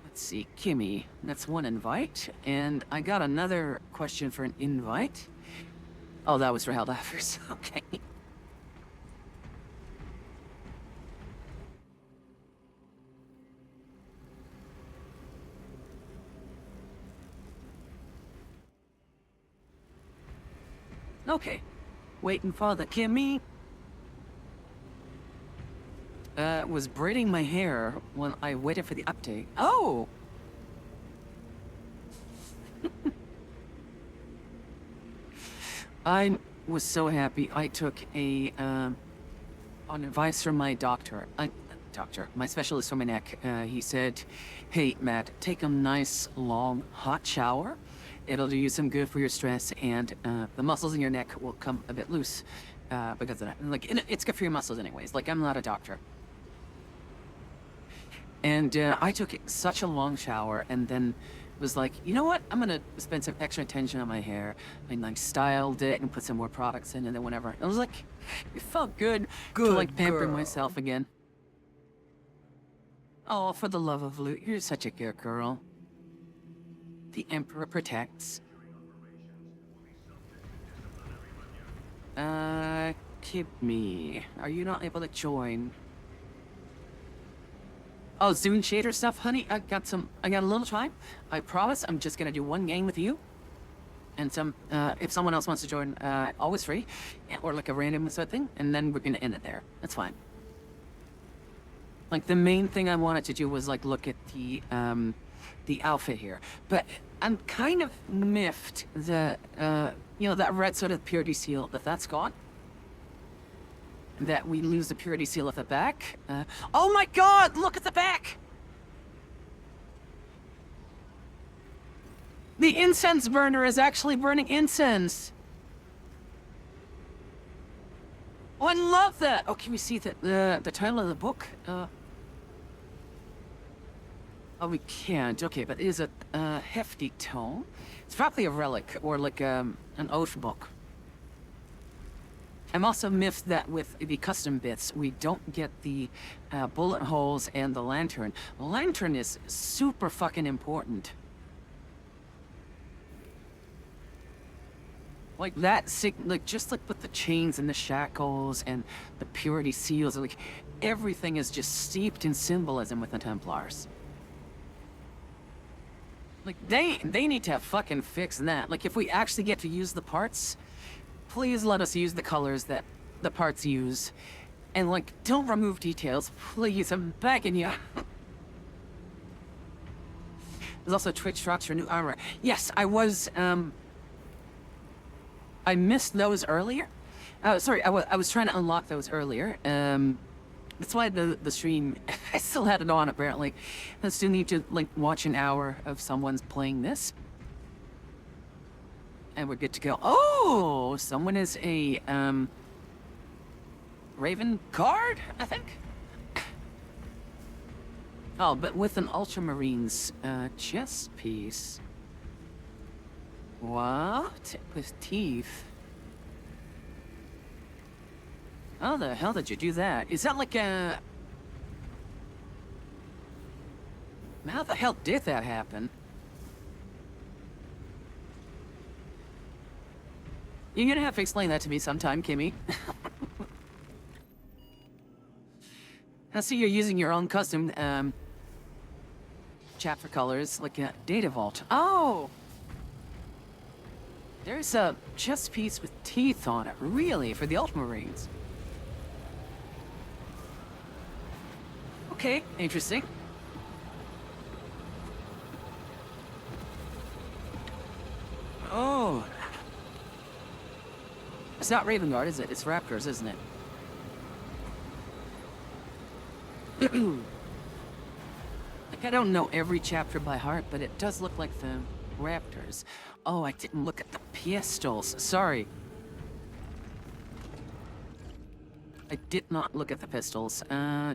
Let's see, Kimmie, that's one invite, and I got another question for an invite. Oh, that was for Helldivers, okay. Okay, waiting for the Kimmie. was braiding my hair when I waited for the update. Oh! I was so happy. I took on advice from my doctor, my specialist for my neck. He said, hey, Matt, take a nice, long, hot shower. It'll do you some good for your stress, and the muscles in your neck will come a bit loose because of that. Like, it's good for your muscles anyways. Like, I'm not a doctor. And I took such a long shower, and then was like, you know what? I'm gonna spend some extra attention on my hair. And like styled it and put some more products in, and then whatever. I was like, it felt good to like pamper myself again. Oh, for the love of Luke, you're such a good girl. The Emperor protects. Kimmie, are you not able to join? Oh, Zune Shader stuff, honey. I got a little time. I promise I'm just gonna do one game with you. And if someone else wants to join, always free. Or like a random sort of thing. And then we're gonna end it there. That's fine. Like, the main thing I wanted to do was, like, look at the outfit here. But I'm kind of miffed that, you know, that red sort of purity seal, that's gone. That we lose the purity seal at the back. Oh my god, look at the back! The incense burner is actually burning incense. Oh, I love that! Oh, can we see the title of the book? Oh, we can't. Okay, but it is a hefty tome. It's probably a relic, or like an oath book. I'm also miffed that with the custom bits, we don't get the bullet holes and the lantern. The lantern is super fucking important. Like that, like just like with the chains and the shackles and the purity seals, like everything is just steeped in symbolism with the Templars. Like they need to fucking fix that. Like if we actually get to use the parts, please let us use the colors that the parts use. And, like, don't remove details. Please, I'm begging you. There's also Twitch rocks for new armor. Yes, I was, I missed those earlier. Sorry, I was trying to unlock those earlier. That's why the stream, I still had it on, apparently. I still need to, like, watch an hour of someone's playing this. And we're good to go. Oh, someone is a, Raven guard, I think? Oh, but with an Ultramarines, chest piece. What? With teeth? How the hell did you do that? Is that like a... How the hell did that happen? You're gonna have to explain that to me sometime, Kimmie. I see you're using your own custom, chapter colors, like a data vault. Oh! There's a chest piece with teeth on it, really, for the Ultramarines. Okay, interesting. Oh. It's not Raven Guard, is it? It's Raptors, isn't it? Like, I don't know every chapter by heart, but it does look like the Raptors. Oh, I didn't look at the pistols. Sorry. I did not look at the pistols.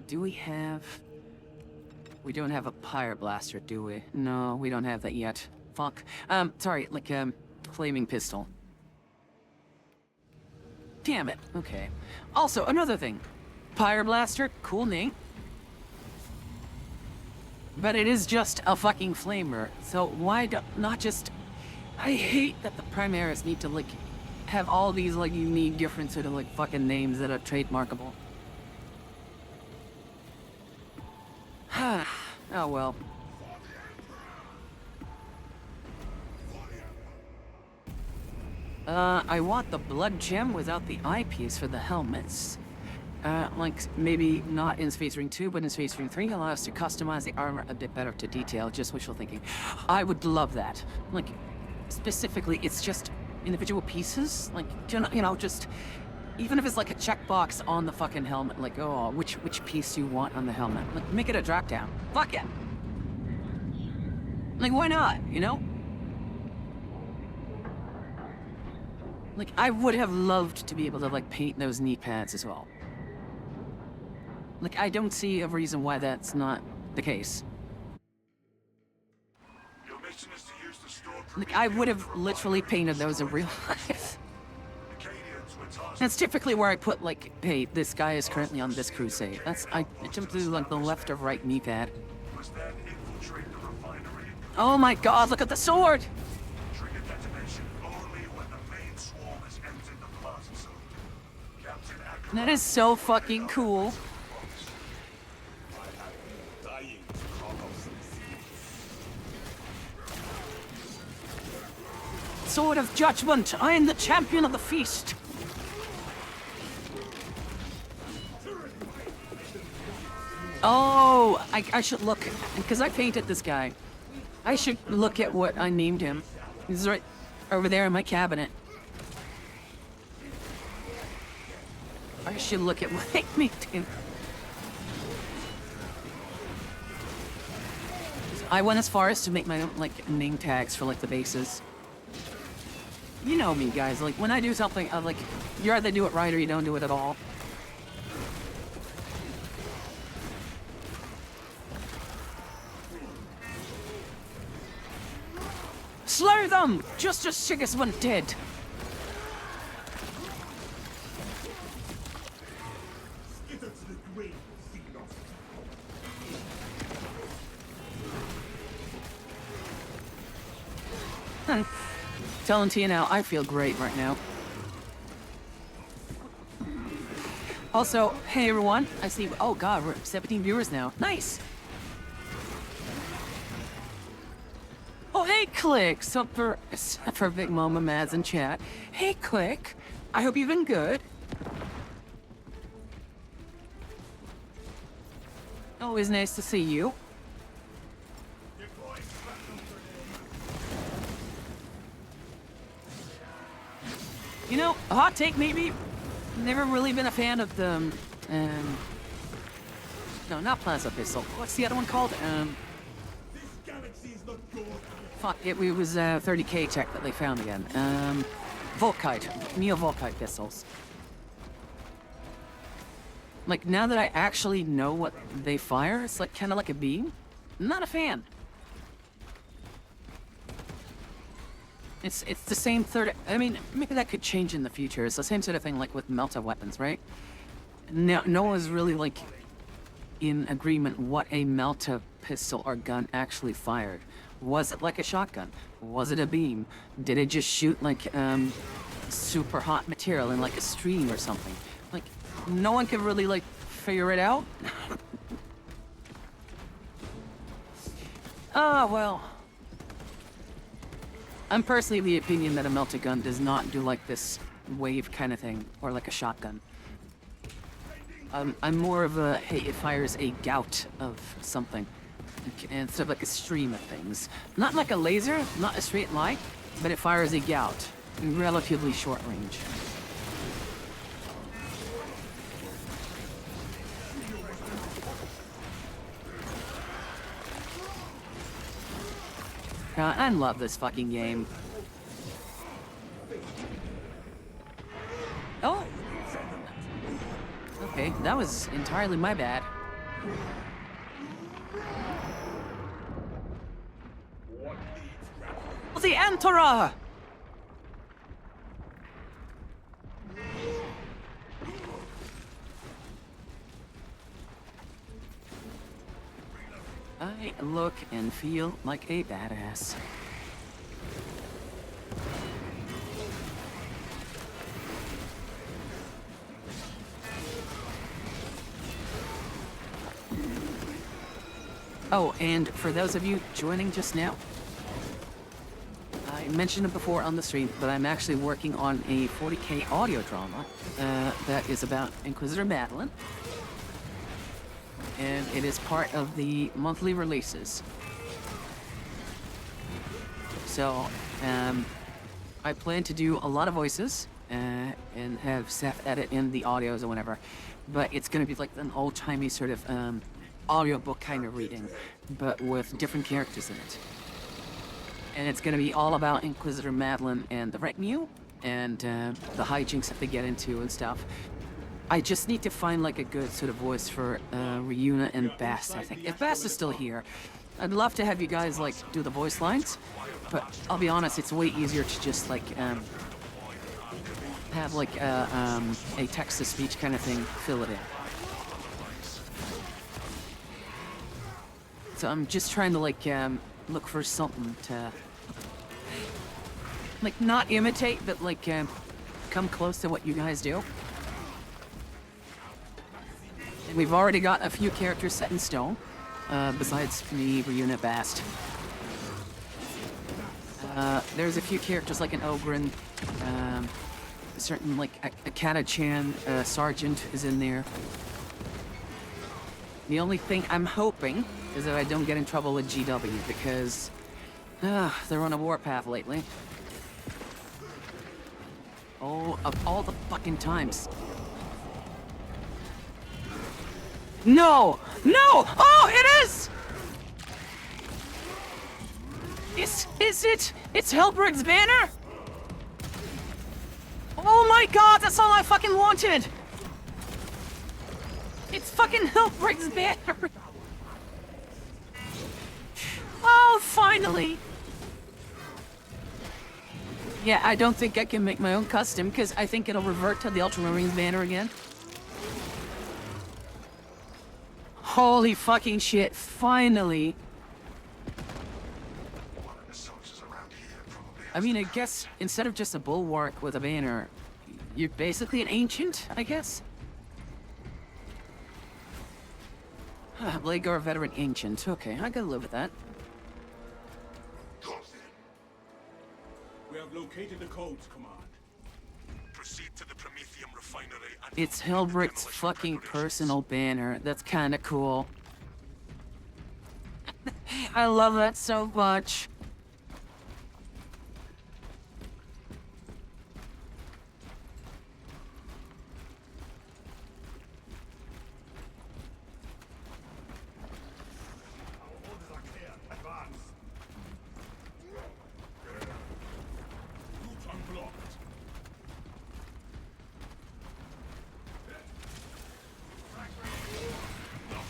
Do we have... We don't have a Pyre Blaster, do we? No, we don't have that yet. Fuck. Sorry, like, flaming pistol. Damn it. Okay. Also, another thing. Pyre Blaster, cool name. But it is just a fucking flamer. So why not just... I hate that the Primaris need to, like, have all these, like, unique different sort of, like, fucking names that are trademarkable. Oh, well. I want the blood gem without the eyepiece for the helmets. like maybe not in Space Marine 2, but in Space Marine 3, allow us to customize the armor a bit better to detail, just wishful thinking. I would love that. Like, specifically, it's just individual pieces, like, you know, just, even if it's like a checkbox on the fucking helmet, like, oh, which piece you want on the helmet. Like, make it a drop down. Fuck it. Like, why not, you know? Like, I would have loved to be able to, like, paint those knee pads as well. Like, I don't see a reason why that's not the case. Your mission is to use the stored Like, I would have literally painted those in real life. Acadians were tasked. That's typically where I put, like, hey, this guy is currently on this crusade. That's, I jumped to, like, the left or right knee pad. Must then infiltrate the refinery. Oh my god, look at the sword! Trigger detonation only when the main swarm has entered the plaza zone. Captain Akron. That is so fucking cool. Sword of Judgment! I am the champion of the feast! Oh, I should look, because I painted this guy. I should look at what I named him. He's right over there in my cabinet. I should look at what I named him. I went as far as to make my own, like, name tags for, like, the bases. You know me, guys. Like, when I do something, I'm like, you either do it right or you don't do it at all. Slay them! Just as Sigismund did! Telling to you now, I feel great right now. Also, hey everyone, I see, oh god, we're 17 viewers now. Nice! Oh, hey Click! So for Big Mama Mads in chat. Hey Click, I hope you've been good. Always nice to see you. You know, a hot take maybe. Never really been a fan of the, no, not Plaza Pistol. What's the other one called? Fuck, it was 30k tech that they found again. Volkite, Neo-Volkite pistols. Like, now that I actually know what they fire, it's like kind of like a beam. Not a fan. It's the same I mean, maybe that could change in the future. It's the same sort of thing like with melta weapons, right? No one's really like in agreement what a melta pistol or gun actually fired. Was it like a shotgun? Was it a beam? Did it just shoot like super hot material in like a stream or something? Like, no one can really like figure it out. Ah, well. I'm personally of the opinion that a melta gun does not do like this wave kind of thing, or like a shotgun. I'm more of a, hey, it fires a gout of something, instead of like a stream of things. Not like a laser, not a straight line, but it fires a gout in relatively short range. I love this fucking game. Oh! Okay, that was entirely my bad. The Emperor! I look and feel like a badass. Oh, and for those of you joining just now, I I mentioned it before on the stream, but I'm actually working on a 40K audio drama that is about Inquisitor Madeline. And it is part of the monthly releases. So, I plan to do a lot of voices and have Seth edit in the audios or whatever. But it's going to be like an old-timey sort of audiobook kind of reading, but with different characters in it. And it's going to be all about Inquisitor Madeline and the retinue, and the hijinks that they get into and stuff. I just need to find like a good sort of voice for Ryuna and Bass, I think. If Bass is still here, I'd love to have you guys like do the voice lines, but I'll be honest, it's way easier to just like have like a text-to-speech kind of thing, fill it in. So I'm just trying to like look for something to like not imitate, but like come close to what you guys do. And we've already got a few characters set in stone, besides me, Ryuna, Bast. There's a few characters like an Ogren, a certain like a Kata-chan sergeant is in there. The only thing I'm hoping is that I don't get in trouble with GW, because they're on a warpath lately. Oh, of all the fucking times. No! No! Oh, it is! Is it? It's Helbrig's banner? Oh my god, that's all I fucking wanted! It's fucking Helbrig's banner! Oh, finally! Yeah, I don't think I can make my own custom, because I think it'll revert to the Ultramarines banner again. Holy fucking shit, finally! I mean, I guess instead of just a bulwark with a banner, you're basically an ancient, I guess? Bladeguard veteran ancient. Okay, I gotta live with that. We have located the codes, Command. Proceed to the Promethium refinery and... It's Helbrig's fucking personal banner. That's kinda cool. I love that so much.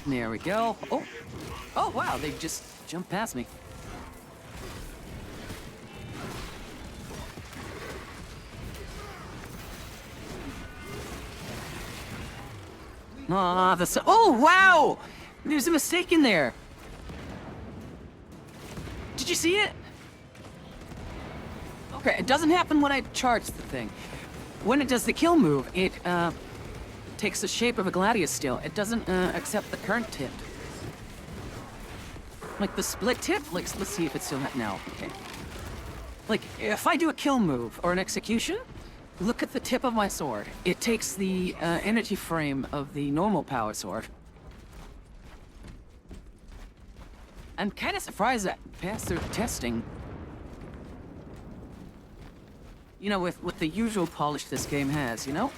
There we go. Oh. Oh, wow, they just jumped past me. Ah, oh, wow! There's a mistake in there. Did you see it? Okay, it doesn't happen when I charge the thing. When it does the kill move, it, takes the shape of a gladius steel. It doesn't accept the current tip. Like the split tip? Like, let's see if it's still no. Okay. Like, if I do a kill move or an execution, look at the tip of my sword. It takes the energy frame of the normal power sword. I'm kind of surprised that passed through testing. You know, with the usual polish this game has, you know?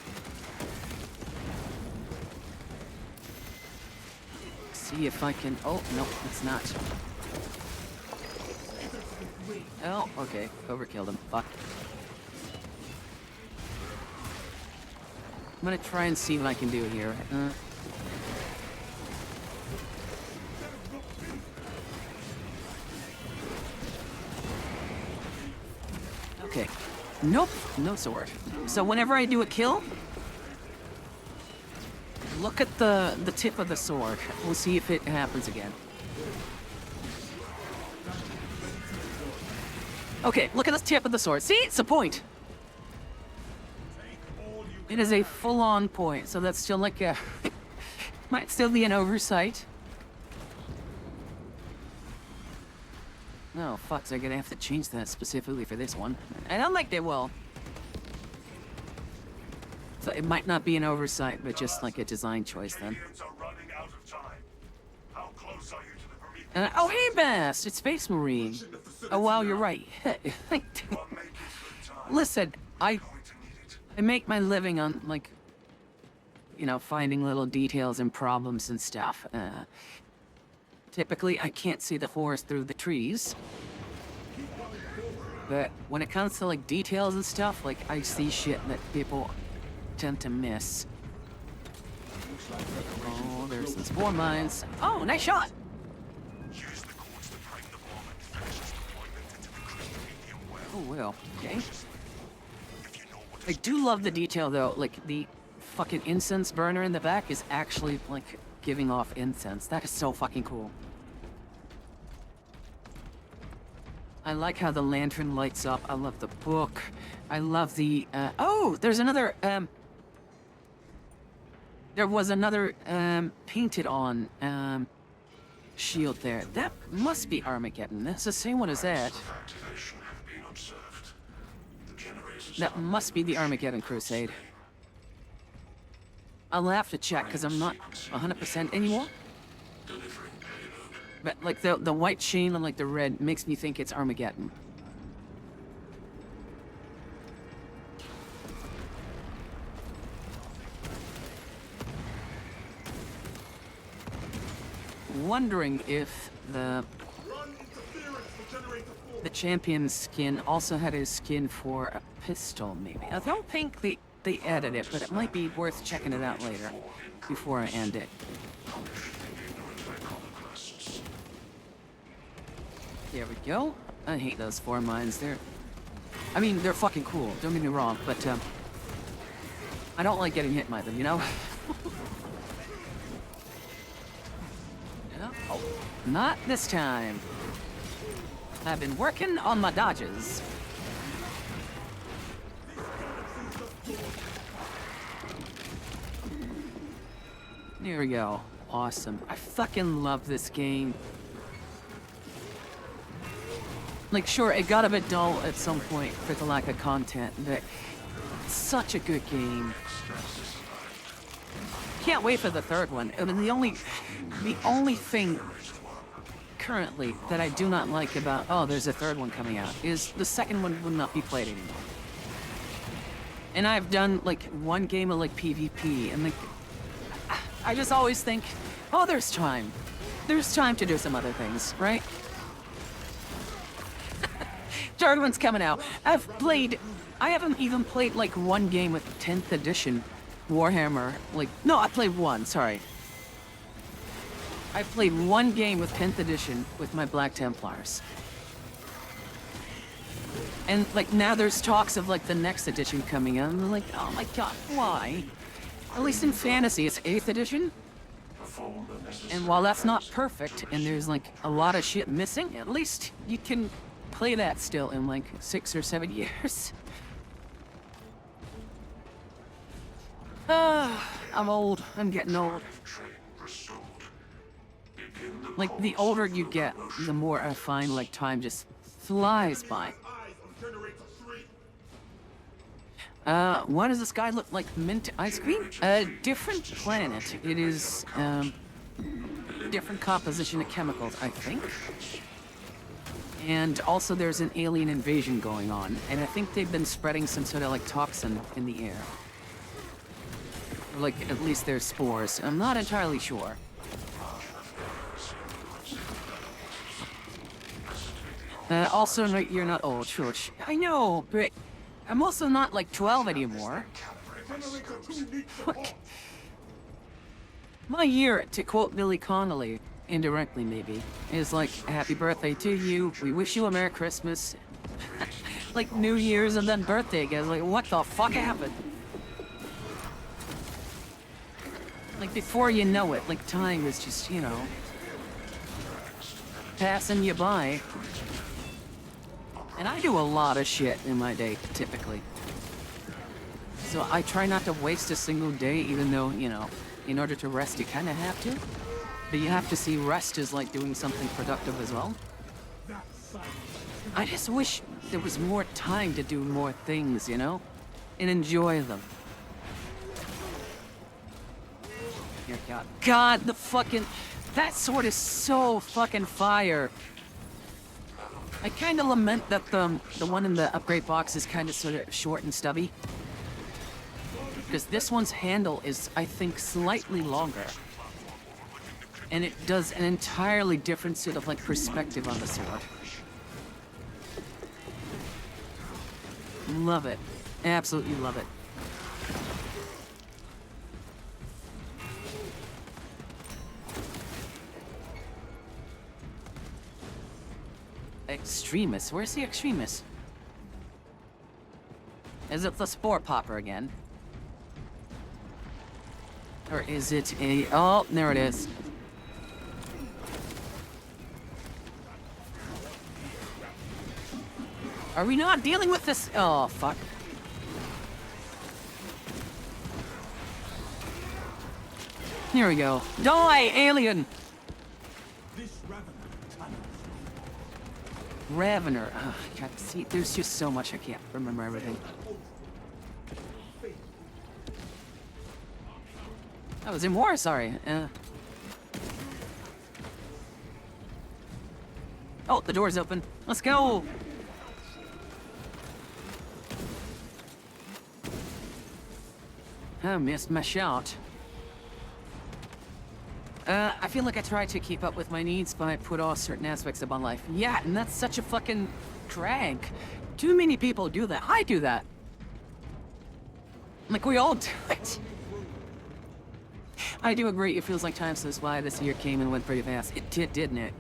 See if I can... Oh, no, it's not. Oh, okay. Overkilled him. Fuck. I'm gonna try and see what I can do here. Okay. Nope. No sword. So whenever I do a kill... Look at the tip of the sword. We'll see if it happens again. Okay, look at the tip of the sword. See? It's a point. It is a full-on point, so that's still like a... might still be an oversight. Oh, fuck, so I'm gonna have to change that specifically for this one. I don't think they will. So it might not be an oversight, but just like a design choice then. Aliens are running out of time. How close are you to the Prometheus? Oh, hey, Bast! It's Space Marine. Oh, wow, you're right. You are making good time. Listen, Going to need it. I make my living on, like, you know, finding little details and problems and stuff. Typically, I can't see the forest through the trees. But when it comes to, like, details and stuff, like, I see shit that people tend to miss. Oh, there's some spore mines. Oh, nice shot! Use the cords to bring the bomb and flash its deployment into the crystalline well. Oh, well, okay. If you know what I do love the detail, though. Like, the fucking incense burner in the back is actually, like, giving off incense. That is so fucking cool. I like how the lantern lights up. I love the book. I love the, oh, there's another, there was another, painted on, shield there. That must be Armageddon. That's the same one as that. activation have been observed. The generators That must be the Armageddon Crusade. I'll have to check, because I'm not 100% anymore. delivering payload. But, like, the white sheen and, like, the red makes me think it's Armageddon. Wondering if the champion skin also had his skin for a pistol, maybe. I don't think they added it, but it might be worth checking it out later before I end it. There we go. I hate those 4 mines. I mean, they're fucking cool. Don't get me wrong, but I don't like getting hit by them, you know? Yeah. Oh, not this time. I've been working on my dodges. There we go. Awesome. I fucking love this game. Like, sure, it got a bit dull at some point for the lack of content, but it's such a good game. Can't wait for the third one. I mean, the only thing currently that I do not like about, oh, there's a third one coming out, is the second one will not be played anymore. And I've done, like, one game of, like, PvP, and, like, I just always think, oh, there's time. There's time to do some other things, right? Third one's coming out. I haven't even played, like, one game with 10th edition Warhammer. Like, no, I played one, sorry. I played one game with 10th edition with my Black Templars. And, like, now there's talks of, like, the next edition coming out, and I'm like, oh my god, why? At least in fantasy, it's 8th edition. And while that's not perfect, and there's, like, a lot of shit missing, at least you can play that still in, like, 6 or 7 years. I'm old. I'm getting old. Like, the older you get, the more I find, like, time just flies by. Why does the sky look like mint ice cream? A different planet. It is, different composition of chemicals, I think. And also there's an alien invasion going on, and I think they've been spreading some sort of, like, toxin in the air. Or, like, at least there's spores. I'm not entirely sure. Also, no, you're not old, Church. I know, but I'm also not, like, 12 anymore. My year, to quote Billy Connolly, indirectly maybe, is like, happy birthday to you, we wish you a Merry Christmas. Like, New Year's and then birthday again. Like, what the fuck happened? Like, before you know it, like, time is just, you know, passing you by. And I do a lot of shit in my day, typically. So I try not to waste a single day, even though, you know, in order to rest, you kind of have to. But you have to see rest as, like, doing something productive as well. I just wish there was more time to do more things, you know? And enjoy them. Dear God. God, the fucking... That sword is so fucking fire. I kind of lament that the one in the upgrade box is kind of sort of short and stubby. Because this one's handle is, I think, slightly longer. And it does an entirely different sort of, like, perspective on the sword. Love it. Absolutely love it. Extremist? Where's the extremist? Is it the spore popper again? Or is it a... Oh, there it is. Are we not dealing with this? Oh, fuck. Here we go. Die, alien! Ravener. Oh, God, see, there's just so much I can't remember everything. I was in war, sorry. Oh, the door's open. Let's go! I missed my shot. I feel like I try to keep up with my needs, but I put off certain aspects of my life. Yeah, and that's such a fucking drag. Too many people do that. I do that. Like, we all do it. I do agree, it feels like time says why this year came and went pretty fast. It did, didn't it?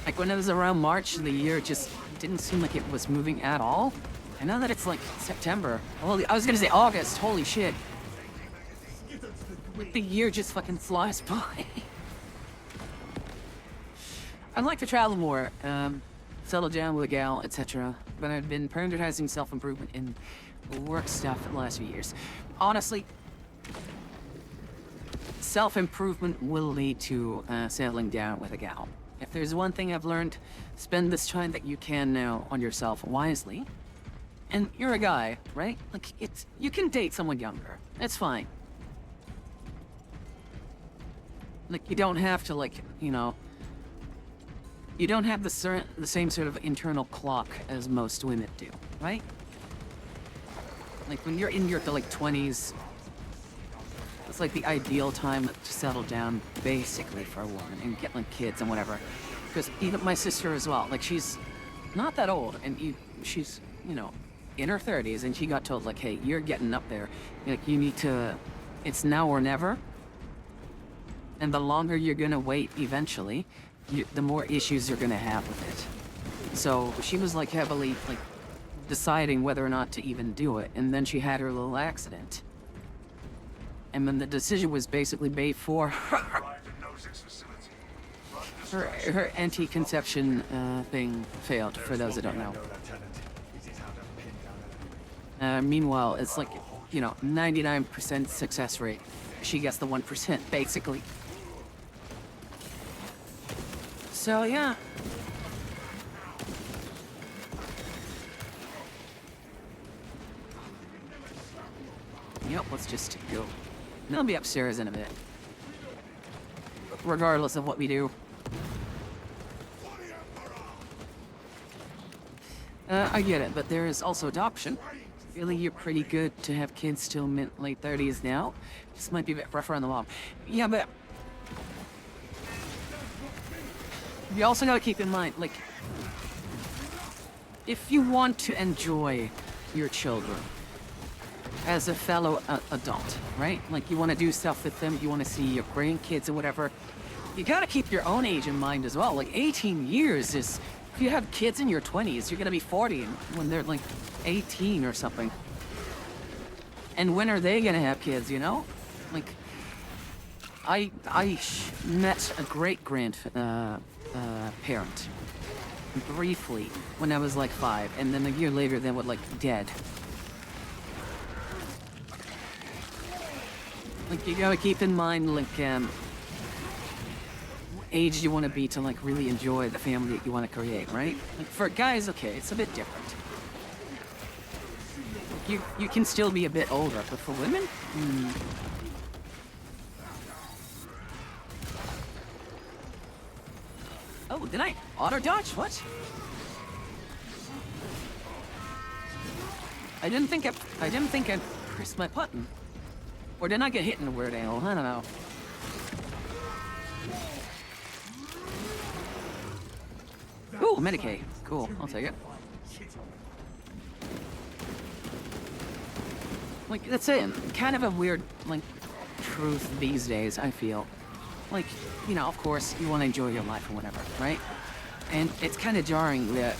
Like, when it was around March, the year just didn't seem like it was moving at all. I know that it's like September. Well, I was gonna say August, holy shit. The year just fucking flies by. I'd like to travel more, settle down with a gal, etc. But I've been prioritizing self-improvement and work stuff the last few years. Honestly, self-improvement will lead to settling down with a gal. If there's one thing I've learned, spend this time that you can now on yourself wisely. And you're a guy, right? Like, you can date someone younger. It's fine. Like, you don't have to, like, you know... You don't have the same sort of internal clock as most women do, right? Like, when you're in your, like, 20s, it's like the ideal time to settle down, basically, for a woman, and get, like, kids and whatever. Because even my sister as well, like, she's not that old, and she's, you know, in her 30s, and she got told, like, hey, you're getting up there. Like, you need to... It's now or never. And the longer you're gonna wait, eventually, the more issues you're gonna have with it. So she was like heavily like deciding whether or not to even do it, and then she had her little accident. And then the decision was basically made for her anti-conception thing failed, for those that don't know. Meanwhile, it's like, you know, 99% success rate. She gets the 1%, basically. So, yeah. Yep, let's just go. They'll be upstairs in a bit. Regardless of what we do. I get it, but there is also adoption. Really, you're pretty good to have kids till late 30s now. This might be a bit rougher on the mom. Yeah, but... You also gotta keep in mind, like... If you want to enjoy your children as a fellow adult, right? Like, you want to do stuff with them, you want to see your grandkids or whatever, you gotta keep your own age in mind as well. Like, 18 years is... If you have kids in your 20s, you're gonna be 40 when they're, like, 18 or something. And when are they gonna have kids, you know? Like, I met a great-parent briefly when I was like 5, and then a year later they were like dead. Like, you gotta keep in mind, like, age you want to be to like really enjoy the family that you want to create, right? Like for guys, okay, it's a bit different. You can still be a bit older, but for women, Oh, did I auto dodge? What? I didn't think I pressed my button. Or did I get hit in a weird angle? I don't know. Ooh, Medicaid. Cool, I'll take it. Like, that's it. Kind of a weird, like, truth these days, I feel. Like, you know, of course, you want to enjoy your life or whatever, right? And it's kind of jarring that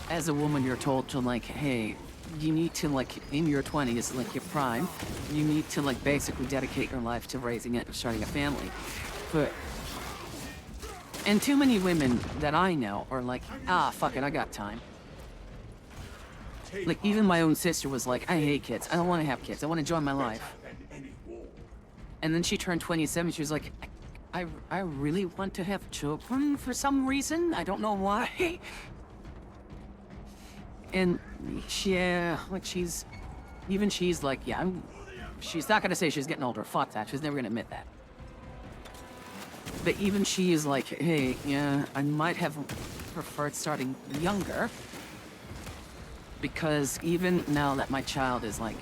as a woman you're told to, like, hey, you need to, like, in your 20s, like your prime, you need to, like, basically dedicate your life to raising it and starting a family. But, and too many women that I know are like, ah, fuck it, I got time. Like, even my own sister was like, I hate kids. I don't want to have kids. I want to enjoy my life. And then she turned 27. She was like, I really want to have children for some reason. I don't know why. And she's like, yeah, she's not going to say she's getting older. Fuck that. She's never going to admit that. But even she is like, hey, yeah, I might have preferred starting younger. Because even now that my child is like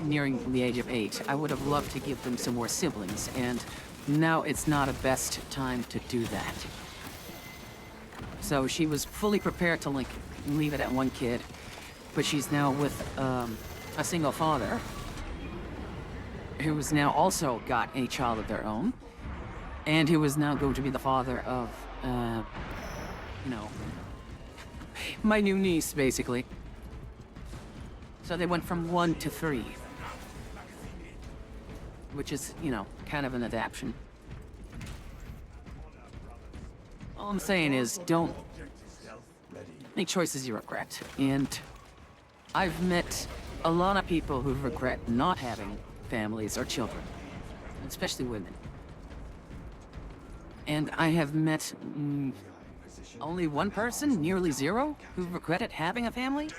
nearing the age of 8, I would have loved to give them some more siblings, and now it's not a best time to do that. So she was fully prepared to like leave it at one kid, but she's now with a single father who's now also got a child of their own, and who is now going to be the father of, you know, my new niece, basically. So they went from 1 to 3. Which is, you know, kind of an adaptation. All I'm saying is, don't make choices you regret. And I've met a lot of people who regret not having families or children. Especially women. And I have met only one person, nearly zero, who regretted having a family.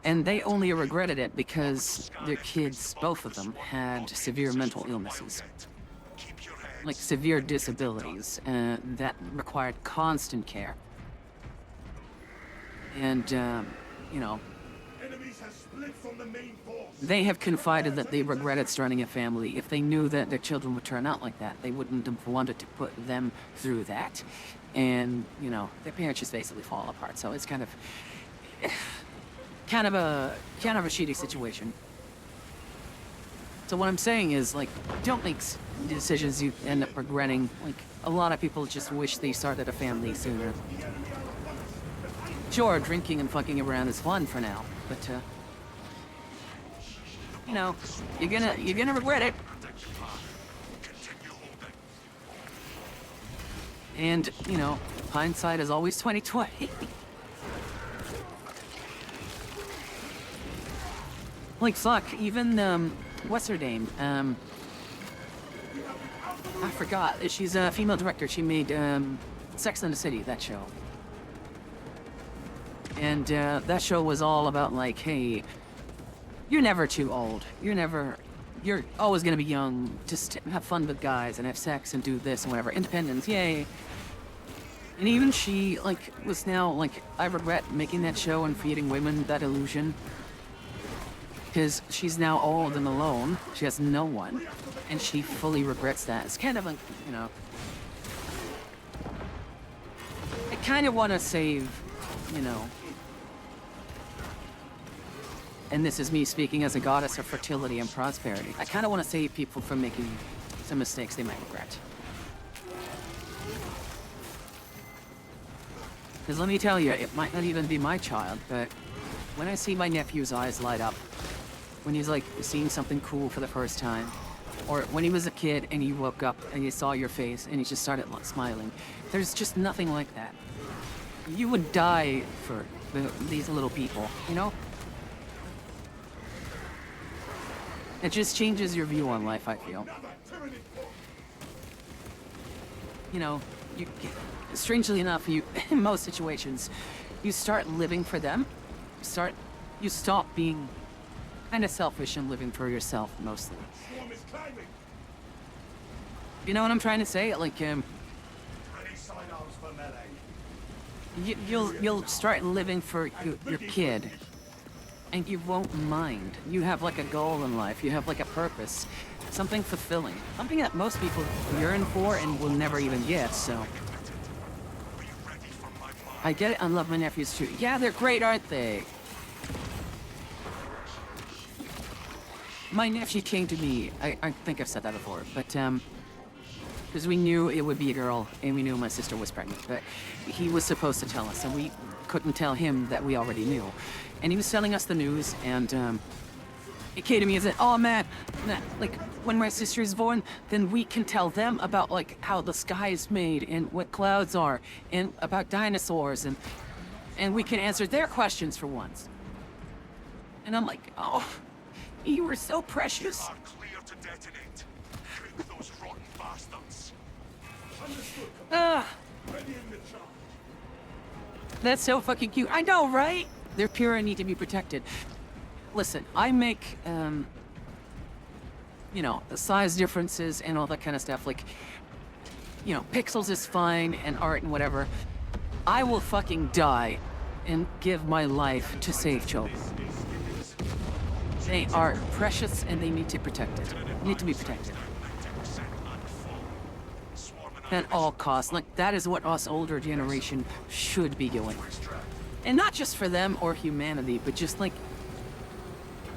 And they only regretted it because their kids, both of them, had severe mental illnesses. Like severe disabilities that required constant care. And, you know, they have confided that they regretted starting a family. If they knew that their children would turn out like that, they wouldn't have wanted to put them through that. And, you know, their parents just basically fall apart. So it's kind of a shitty situation. So what I'm saying is, like, don't make decisions you end up regretting. Like, a lot of people just wish they started a family sooner. Sure, drinking and fucking around is fun for now, but you know, you're gonna regret it. And, you know, hindsight is always 20/20. Like, fuck, even, what's her name? I forgot. She's a female director. She made, Sex and the City, that show. And, that show was all about, like, hey, you're never too old. You're always gonna be young. Just have fun with guys and have sex and do this and whatever. Independence, yay. And even she, like, was now, like, I regret making that show and feeding women that illusion. Because she's now old and alone. She has no one. And she fully regrets that. It's kind of like, you know... I kind of want to save, you know... And this is me speaking as a goddess of fertility and prosperity. I kind of want to save people from making some mistakes they might regret. Because let me tell you, it might not even be my child, but when I see my nephew's eyes light up, when he's like seeing something cool for the first time, or when he was a kid and he woke up and he saw your face and he just started smiling, there's just nothing like that. You would die for these little people, you know? It just changes your view on life, I feel. you know, you, strangely enough, you, in most situations, you start living for them. You stop being kind of selfish and living for yourself, mostly. Swarm is climbing. You know what I'm trying to say? Like, Ready sidearms for melee. you'll start living for your kid, and you won't mind. You have like a goal in life. You have like a purpose, something fulfilling, something that most people yearn for and will never even get. So, Are you ready for my mark? I get it. I love my nephews too. Yeah, they're great, aren't they? My nephew came to me. I think I've said that before, but because we knew it would be a girl, and we knew my sister was pregnant, but he was supposed to tell us, and we couldn't tell him that we already knew. And he was telling us the news, and he came to me and said, "Oh man, like when my sister is born, then we can tell them about like how the sky is made and what clouds are, and about dinosaurs, and we can answer their questions for once." And I'm like, "Oh, you were so precious." Are clear to detonate. Cook those rotten bastards. Understood. Ah. Ready in the charge. That's so fucking cute. I know, right? They're pure and need to be protected. Listen, I make, you know, the size differences and all that kind of stuff. Like, you know, pixels is fine and art and whatever. I will fucking die and give my life to save children. They are precious and they need to be protected. Need to be protected. At all costs. Like, that is what us older generation should be doing. And not just for them or humanity, but just like...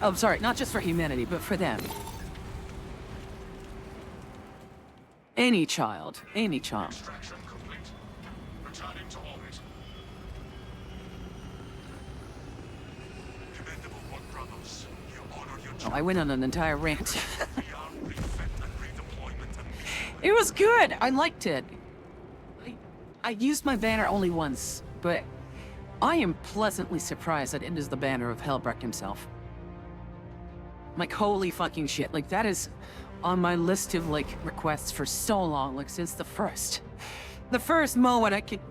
Oh, sorry, not just for humanity, but for them. Any child. Any child. Extraction complete. Returning to orbit. Commendable one, brothers. You honor your Oh, I went on an entire rant. VR refit and redeployment and It was good. I liked it. I used my banner only once, but I am pleasantly surprised that it is the banner of Helbrecht himself. Like, holy fucking shit. Like, that is on my list of, like, requests for so long. Like, since the first moment I could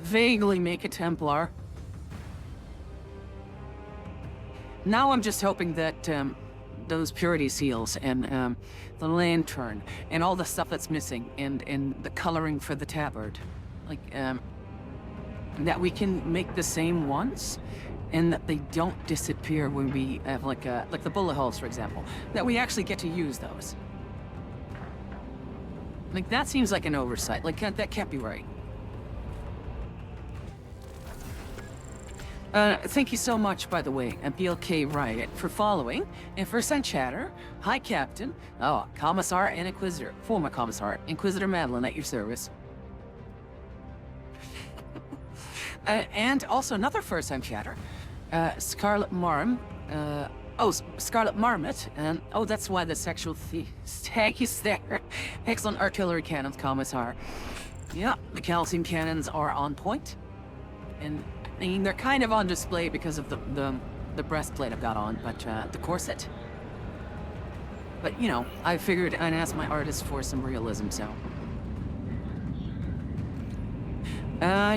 vaguely make a Templar. Now I'm just hoping that, those purity seals and, the lantern and all the stuff that's missing and the coloring for the tabard, like, that we can make the same ones and that they don't disappear when we have like the bullet holes, for example, that we actually get to use those. Like, that seems like an oversight. Like, that can't be right. Thank you so much, by the way, MPLK Riot, for following, and for Sun Chatter. Hi, Captain. Oh, Commissar and Inquisitor. Former Commissar, Inquisitor Madeline at your service. And also another first-time chatter, Scarlet Marm, Scarlet Marmot, and oh, that's why the sexual tag is there. Excellent artillery cannons, Commissar. Yeah, the calcium cannons are on point, and I mean, they're kind of on display because of the breastplate I've got on, but the corset. But you know, I figured I'd ask my artist for some realism, so.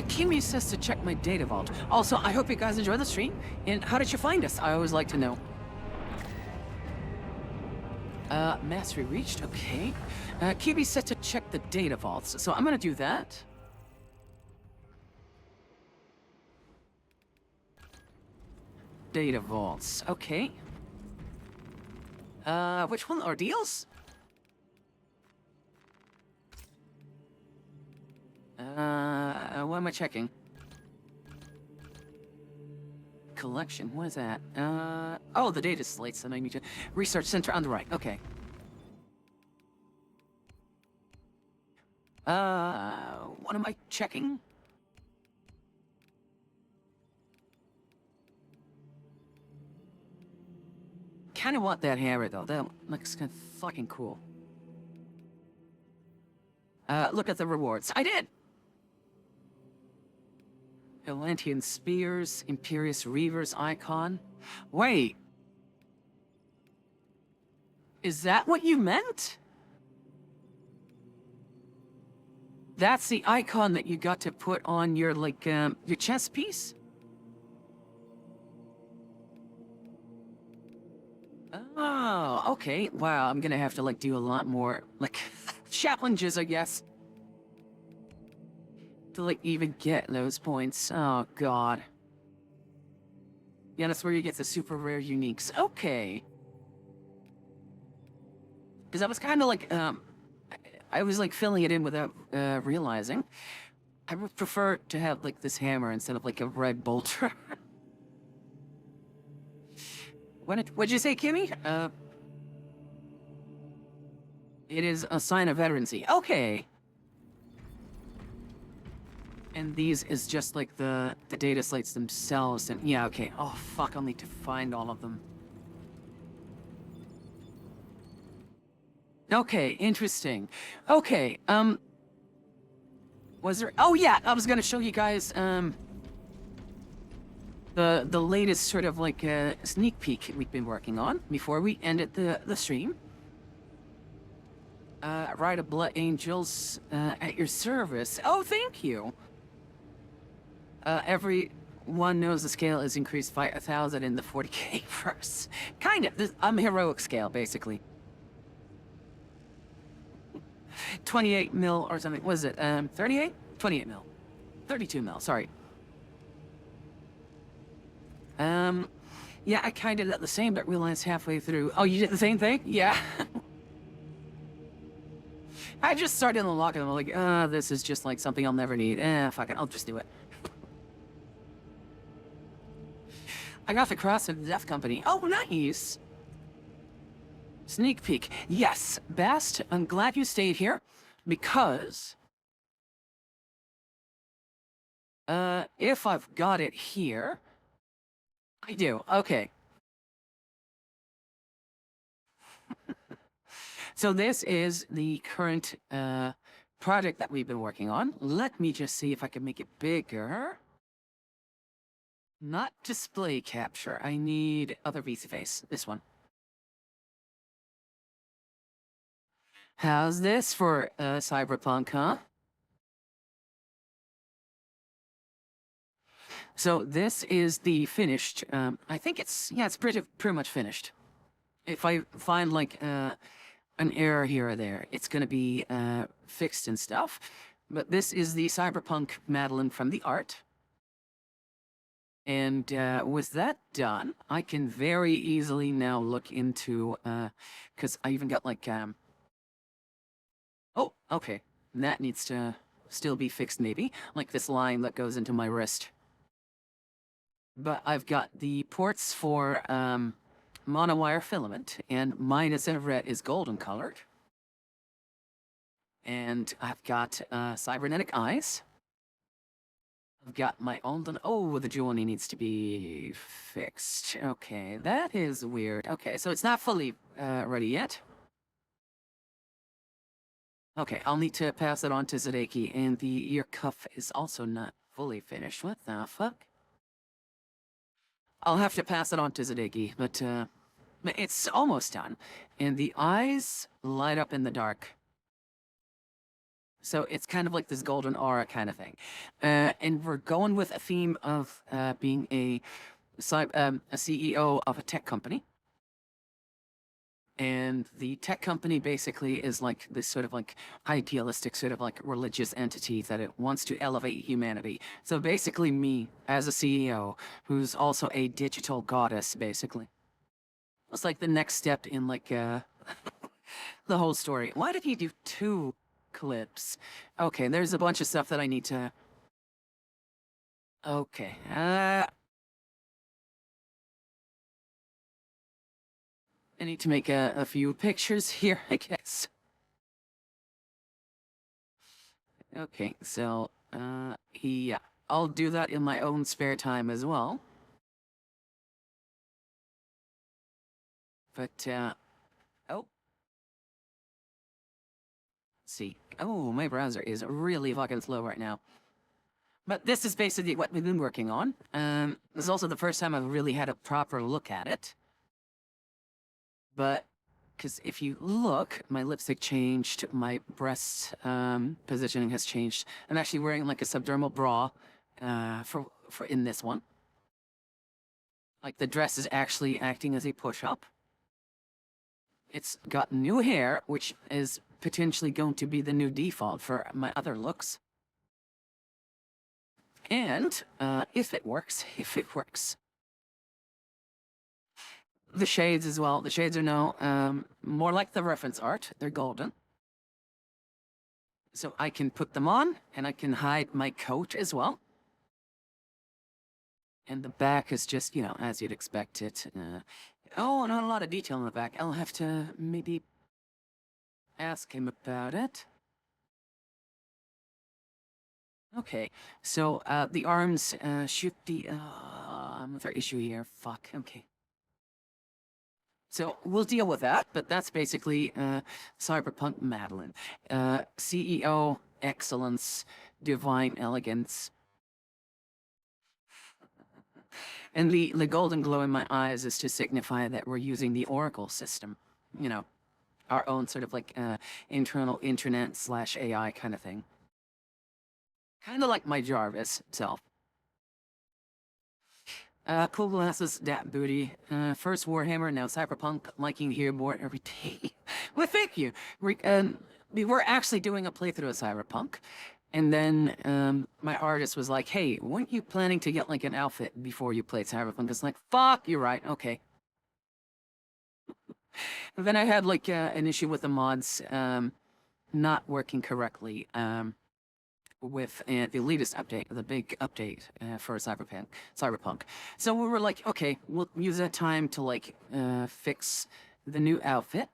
Kimmie says to check my data vault. Also, I hope you guys enjoy the stream. And how did you find us? I always like to know. Mastery reached, okay. Kimmie said to check the data vaults, so I'm gonna do that. Data vaults, okay. Which one? Ordeals? What am I checking? Collection, what is that? Oh, the data slates, and I need to... Research center on the right, okay. What am I checking? Kinda want that hammer, though. That looks kind of fucking cool. Look at the rewards. I did! Atlantean Spears, Imperious Reaver's Icon. Wait. Is that what you meant? That's the icon that you got to put on your, like, your chess piece? Oh, okay. Wow, I'm gonna have to, like, do a lot more, like, challenges, I guess. To, like, even get those points. Oh, God. Yeah, that's where you get the super rare uniques. Okay. Because I was kind of like, I was, like, filling it in without, realizing. I would prefer to have, like, this hammer instead of, like, a red bolter. What'd you say, Kimmie? It is a sign of veterancy. Okay. And these is just like the data slates themselves. And yeah, okay. Oh, fuck, I'll need to find all of them. Okay, interesting. Okay, was there... Oh, yeah, I was gonna show you guys, the latest sort of, like, sneak peek we've been working on before we ended the stream. Ride of Blood Angels, at your service. Oh, thank you! Everyone knows the scale is increased by 1,000 in the 40k verse. Kind of. I'm heroic scale, basically. 28 mil or something. Was it, 38? 28 mil. 32 mil, sorry. Yeah, I kind of did the same, but realized halfway through. Oh, you did the same thing? Yeah. I just started unlocking them. I'm like, this is just like something I'll never need. Fuck it, I'll just do it. I got the cross of the Death Company. Oh, nice! Sneak peek. Yes, Bast, I'm glad you stayed here, because... if I've got it here... I do, okay. So this is the current, project that we've been working on. Let me just see if I can make it bigger. Not display capture. I need other VC face. This one. How's this for Cyberpunk, huh? So this is the finished. I think it's pretty much finished. If I find like an error here or there, it's gonna be fixed and stuff. But this is the Cyberpunk Madeline from the art. And with that done, I can very easily now look into, because I even got like, oh, okay, that needs to still be fixed maybe, like this line that goes into my wrist. But I've got the ports for monowire filament, and mine instead of red is golden colored. And I've got cybernetic eyes. I've got my own... Oh, the jewelry needs to be fixed. Okay, that is weird. Okay, so it's not fully ready yet. Okay, I'll need to pass it on to Zadeki, and the ear cuff is also not fully finished. What the fuck? I'll have to pass it on to Zadeki, but it's almost done. And the eyes light up in the dark. So it's kind of like this golden aura kind of thing. And we're going with a theme of being a CEO of a tech company. And the tech company basically is like this sort of like idealistic sort of like religious entity that it wants to elevate humanity. So basically me as a CEO who's also a digital goddess, basically. It's like the next step in like the whole story. Why did he do 2 clips? Okay, there's a bunch of stuff that I need to... Okay, I need to make a few pictures here, I guess. Okay, so, yeah, I'll do that in my own spare time as well. But, oh. Let's see. Oh, my browser is really fucking slow right now. But this is basically what we've been working on. This is also the first time I've really had a proper look at it. But Because if you look, my lipstick changed, my breast positioning has changed. I'm actually wearing like a subdermal bra for in this one. Like the dress is actually acting as a push-up. It's got new hair, which is potentially going to be the new default for my other looks. And if it works. The shades as well. The shades are now more like the reference art. They're golden. So I can put them on, and I can hide my coat as well. And the back is just, you know, as you'd expect it. Oh, not a lot of detail on the back. I'll have to maybe ask him about it. Okay, so the arms should be... another issue here. Fuck, okay. So we'll deal with that, but that's basically Cyberpunk Madeline. CEO, excellence, divine elegance. And the golden glow in my eyes is to signify that we're using the Oracle system. You know, our own sort of like internal internet/AI kind of thing. Kind of like my Jarvis itself. Cool glasses, dat booty. First Warhammer, now Cyberpunk. Liking to hear more every day. Well, thank you. We were actually doing a playthrough of Cyberpunk. And then my artist was like, hey, weren't you planning to get like an outfit before you played Cyberpunk? It's like, fuck, you're right, okay. And then I had like an issue with the mods not working correctly with the latest update, the big update for Cyberpunk. So we were like, okay, we'll use that time to like fix the new outfit.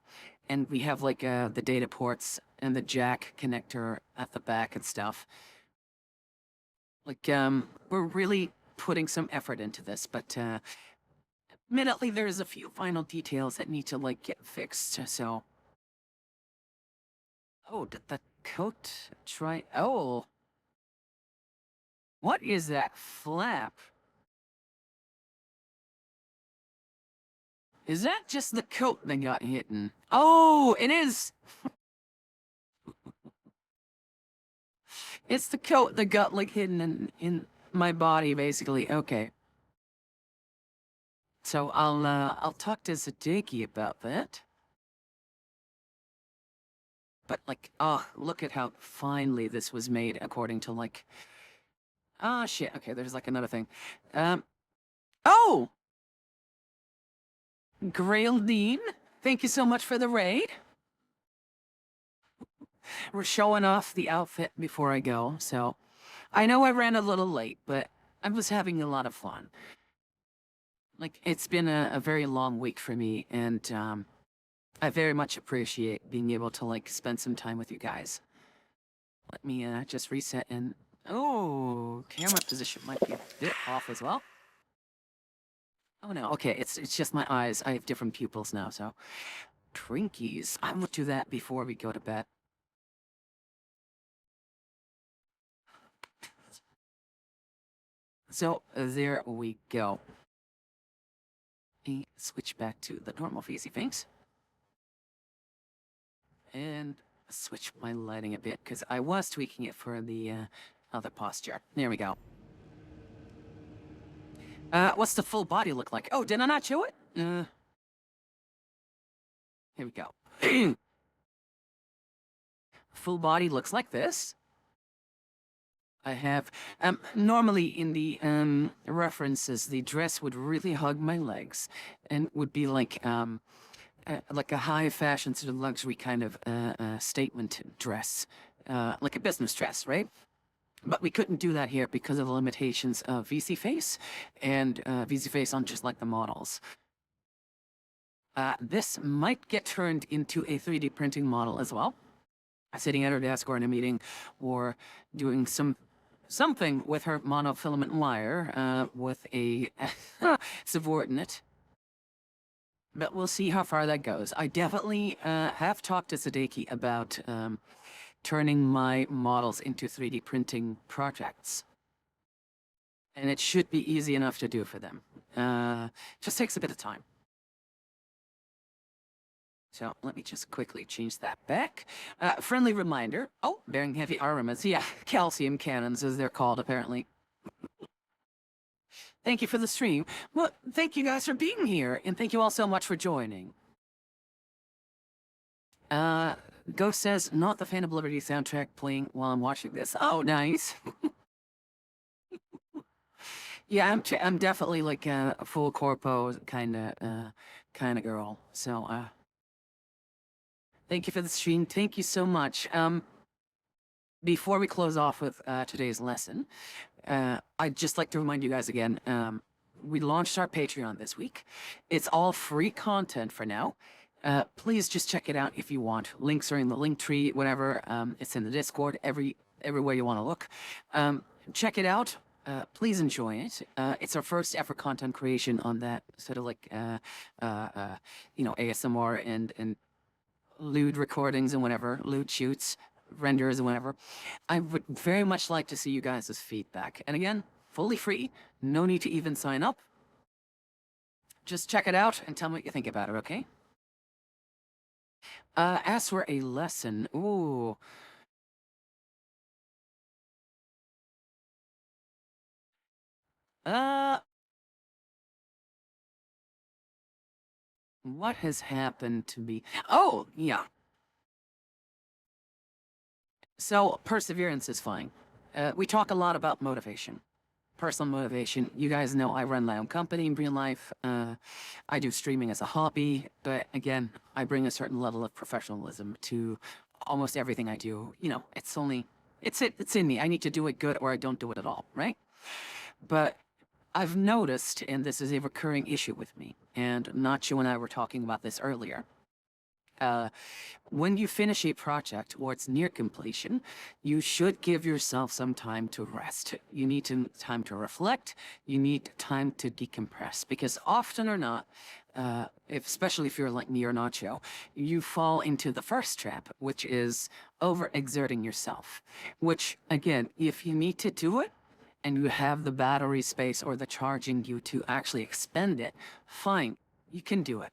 And we have like the data ports and the jack connector at the back and stuff. Like, we're really putting some effort into this, but admittedly, there's a few final details that need to like get fixed, so... Oh, did the coat try... Oh! What is that flap? Is that just the coat that got hidden? Oh, it is! It's the coat that got like hidden in my body, basically. Okay. So I'll talk to Zadeki about that. But like, oh, look at how finely this was made according to like... Ah, shit. Okay, there's like another thing. Oh! Graildine, thank you so much for the raid. We're showing off the outfit before I go, so... I know I ran a little late, but I was having a lot of fun. Like, it's been a very long week for me, and I very much appreciate being able to, like, spend some time with you guys. Let me just reset and... Oh, camera position might be a bit off as well. Oh no, okay, it's just my eyes. I have different pupils now, so... Trinkies. I will do that before we go to bed. So, there we go. And switch back to the normal Easy things. And switch my lighting a bit, because I was tweaking it for the other posture. There we go. What's the full body look like? Oh, did I not show it? Here we go. Full body looks like this. I have, normally in the references, the dress would really hug my legs and would be like a high fashion sort of luxury kind of statement dress, like a business dress, right? But we couldn't do that here because of the limitations of VC Face and VC Face on just like the models. This might get turned into a 3D printing model as well. Sitting at her desk or in a meeting or doing something with her monofilament wire with a subordinate. But we'll see how far that goes. I definitely have talked to Zadeki about turning my models into 3D printing projects. And it should be easy enough to do for them. Just takes a bit of time. So let me just quickly change that back. Friendly reminder. Oh, bearing heavy armaments. Yeah, calcium cannons, as they're called, apparently. Thank you for the stream. Well, thank you guys for being here, and thank you all so much for joining. Ghost says, not the Phantom Liberty soundtrack playing while I'm watching this. Oh, nice. Yeah, I'm definitely like a full corpo kind of girl. So, thank you for the stream. Thank you so much. Before we close off with today's lesson, I'd just like to remind you guys again, we launched our Patreon this week. It's all free content for now. Please just check it out if you want. Links are in the link tree, whatever. It's in the Discord, everywhere you want to look. Check it out. Please enjoy it. It's our first ever content creation on that sort of like, ASMR and lewd recordings and whatever, lewd shoots, renders and whatever. I would very much like to see you guys' feedback. And again, fully free, no need to even sign up. Just check it out and tell me what you think about it, okay? As for a lesson, ooh. What has happened to me? Oh, yeah. So, perseverance is fine. We talk a lot about motivation. Personal motivation. You guys know I run my own company in real life. I do streaming as a hobby, but again, I bring a certain level of professionalism to almost everything I do. You know, it's in me. I need to do it good or I don't do it at all, right? But I've noticed, and this is a recurring issue with me, and Nacho and I were talking about this earlier. When you finish a project or it's near completion, you should give yourself some time to rest. You need time to reflect. You need time to decompress, because often or not, especially if you're like me or Nacho, you fall into the first trap, which is overexerting yourself. Which, again, if you need to do it, and you have the battery space or the charging you to actually expend it, fine, you can do it.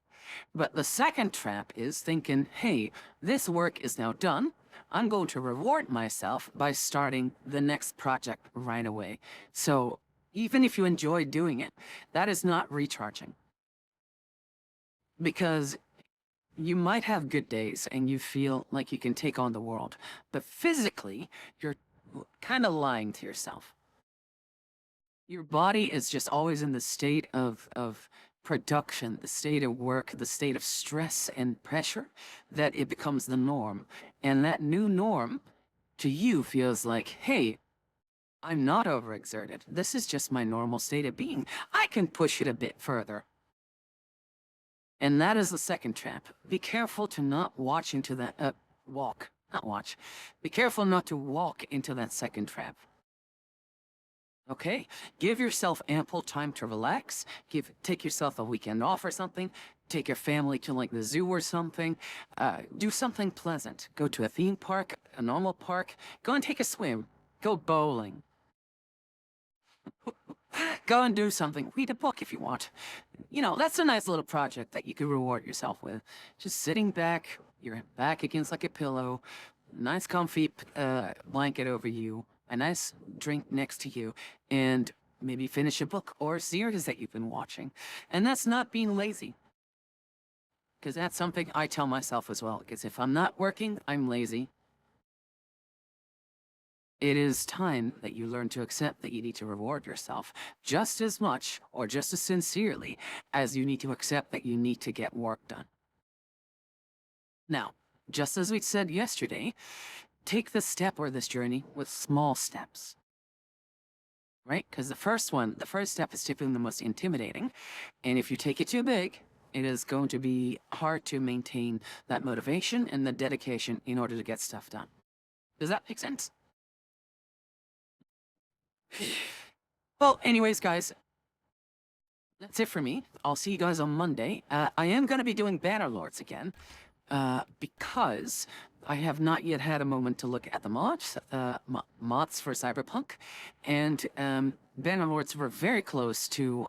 But the second trap is thinking, hey, this work is now done. I'm going to reward myself by starting the next project right away. So even if you enjoy doing it, that is not recharging. Because you might have good days and you feel like you can take on the world, but physically, you're kind of lying to yourself. Your body is just always in the state of production, the state of work, the state of stress and pressure, that it becomes the norm. And that new norm to you feels like, hey, I'm not overexerted. This is just my normal state of being. I can push it a bit further. And that is the second trap. Be careful to not watch into that, Be careful not to walk into that second trap. Okay, give yourself ample time to relax. Take yourself a weekend off or something. Take your family to like the zoo or something. Do something pleasant. Go to a theme park, a normal park. Go and take a swim. Go bowling. Go and do something. Read a book if you want. You know, that's a nice little project that you could reward yourself with. Just sitting back, your back against like a pillow, nice comfy blanket over you, a nice drink next to you, and maybe finish a book or a series that you've been watching. And that's not being lazy. Because that's something I tell myself as well. Because if I'm not working, I'm lazy. It is time that you learn to accept that you need to reward yourself just as much or just as sincerely as you need to accept that you need to get work done. Now, just as we said yesterday, take this step or this journey with small steps. Right? Because the first step is typically the most intimidating. And if you take it too big, it is going to be hard to maintain that motivation and the dedication in order to get stuff done. Does that make sense? Well, anyways, guys, that's it for me. I'll see you guys on Monday. I am going to be doing Bannerlords again, because I have not yet had a moment to look at the mods, mods for Cyberpunk, and Bannerlords were very close to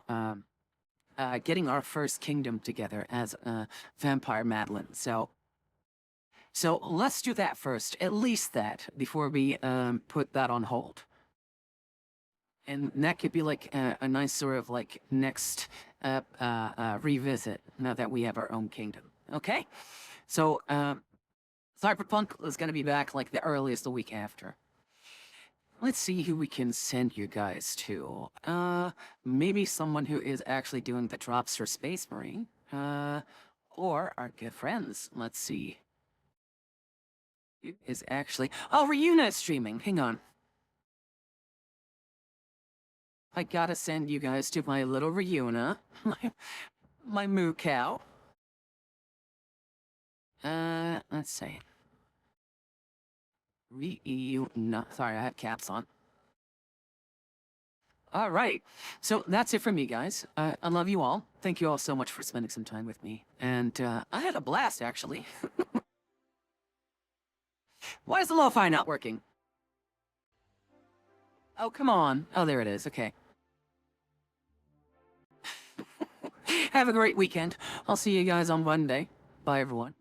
getting our first kingdom together as Vampire Madeline. So let's do that first, at least that, before we put that on hold. And that could be like a nice sort of like next revisit now that we have our own kingdom. Okay? So, Cyberpunk is going to be back like the earliest the week after. Let's see who we can send you guys to. Maybe someone who is actually doing the drops for Space Marine. Or our good friends. Let's see. Who is actually... Oh, Reuna is streaming. Hang on. I gotta send you guys to my little Reuna. My moo cow. Let's see. No, sorry, I have caps on. All right. So that's it for me, guys. I love you all. Thank you all so much for spending some time with me. And I had a blast, actually. Why is the lo-fi not working? Oh, come on. Oh, there it is. Okay. Have a great weekend. I'll see you guys on Monday. Bye, everyone.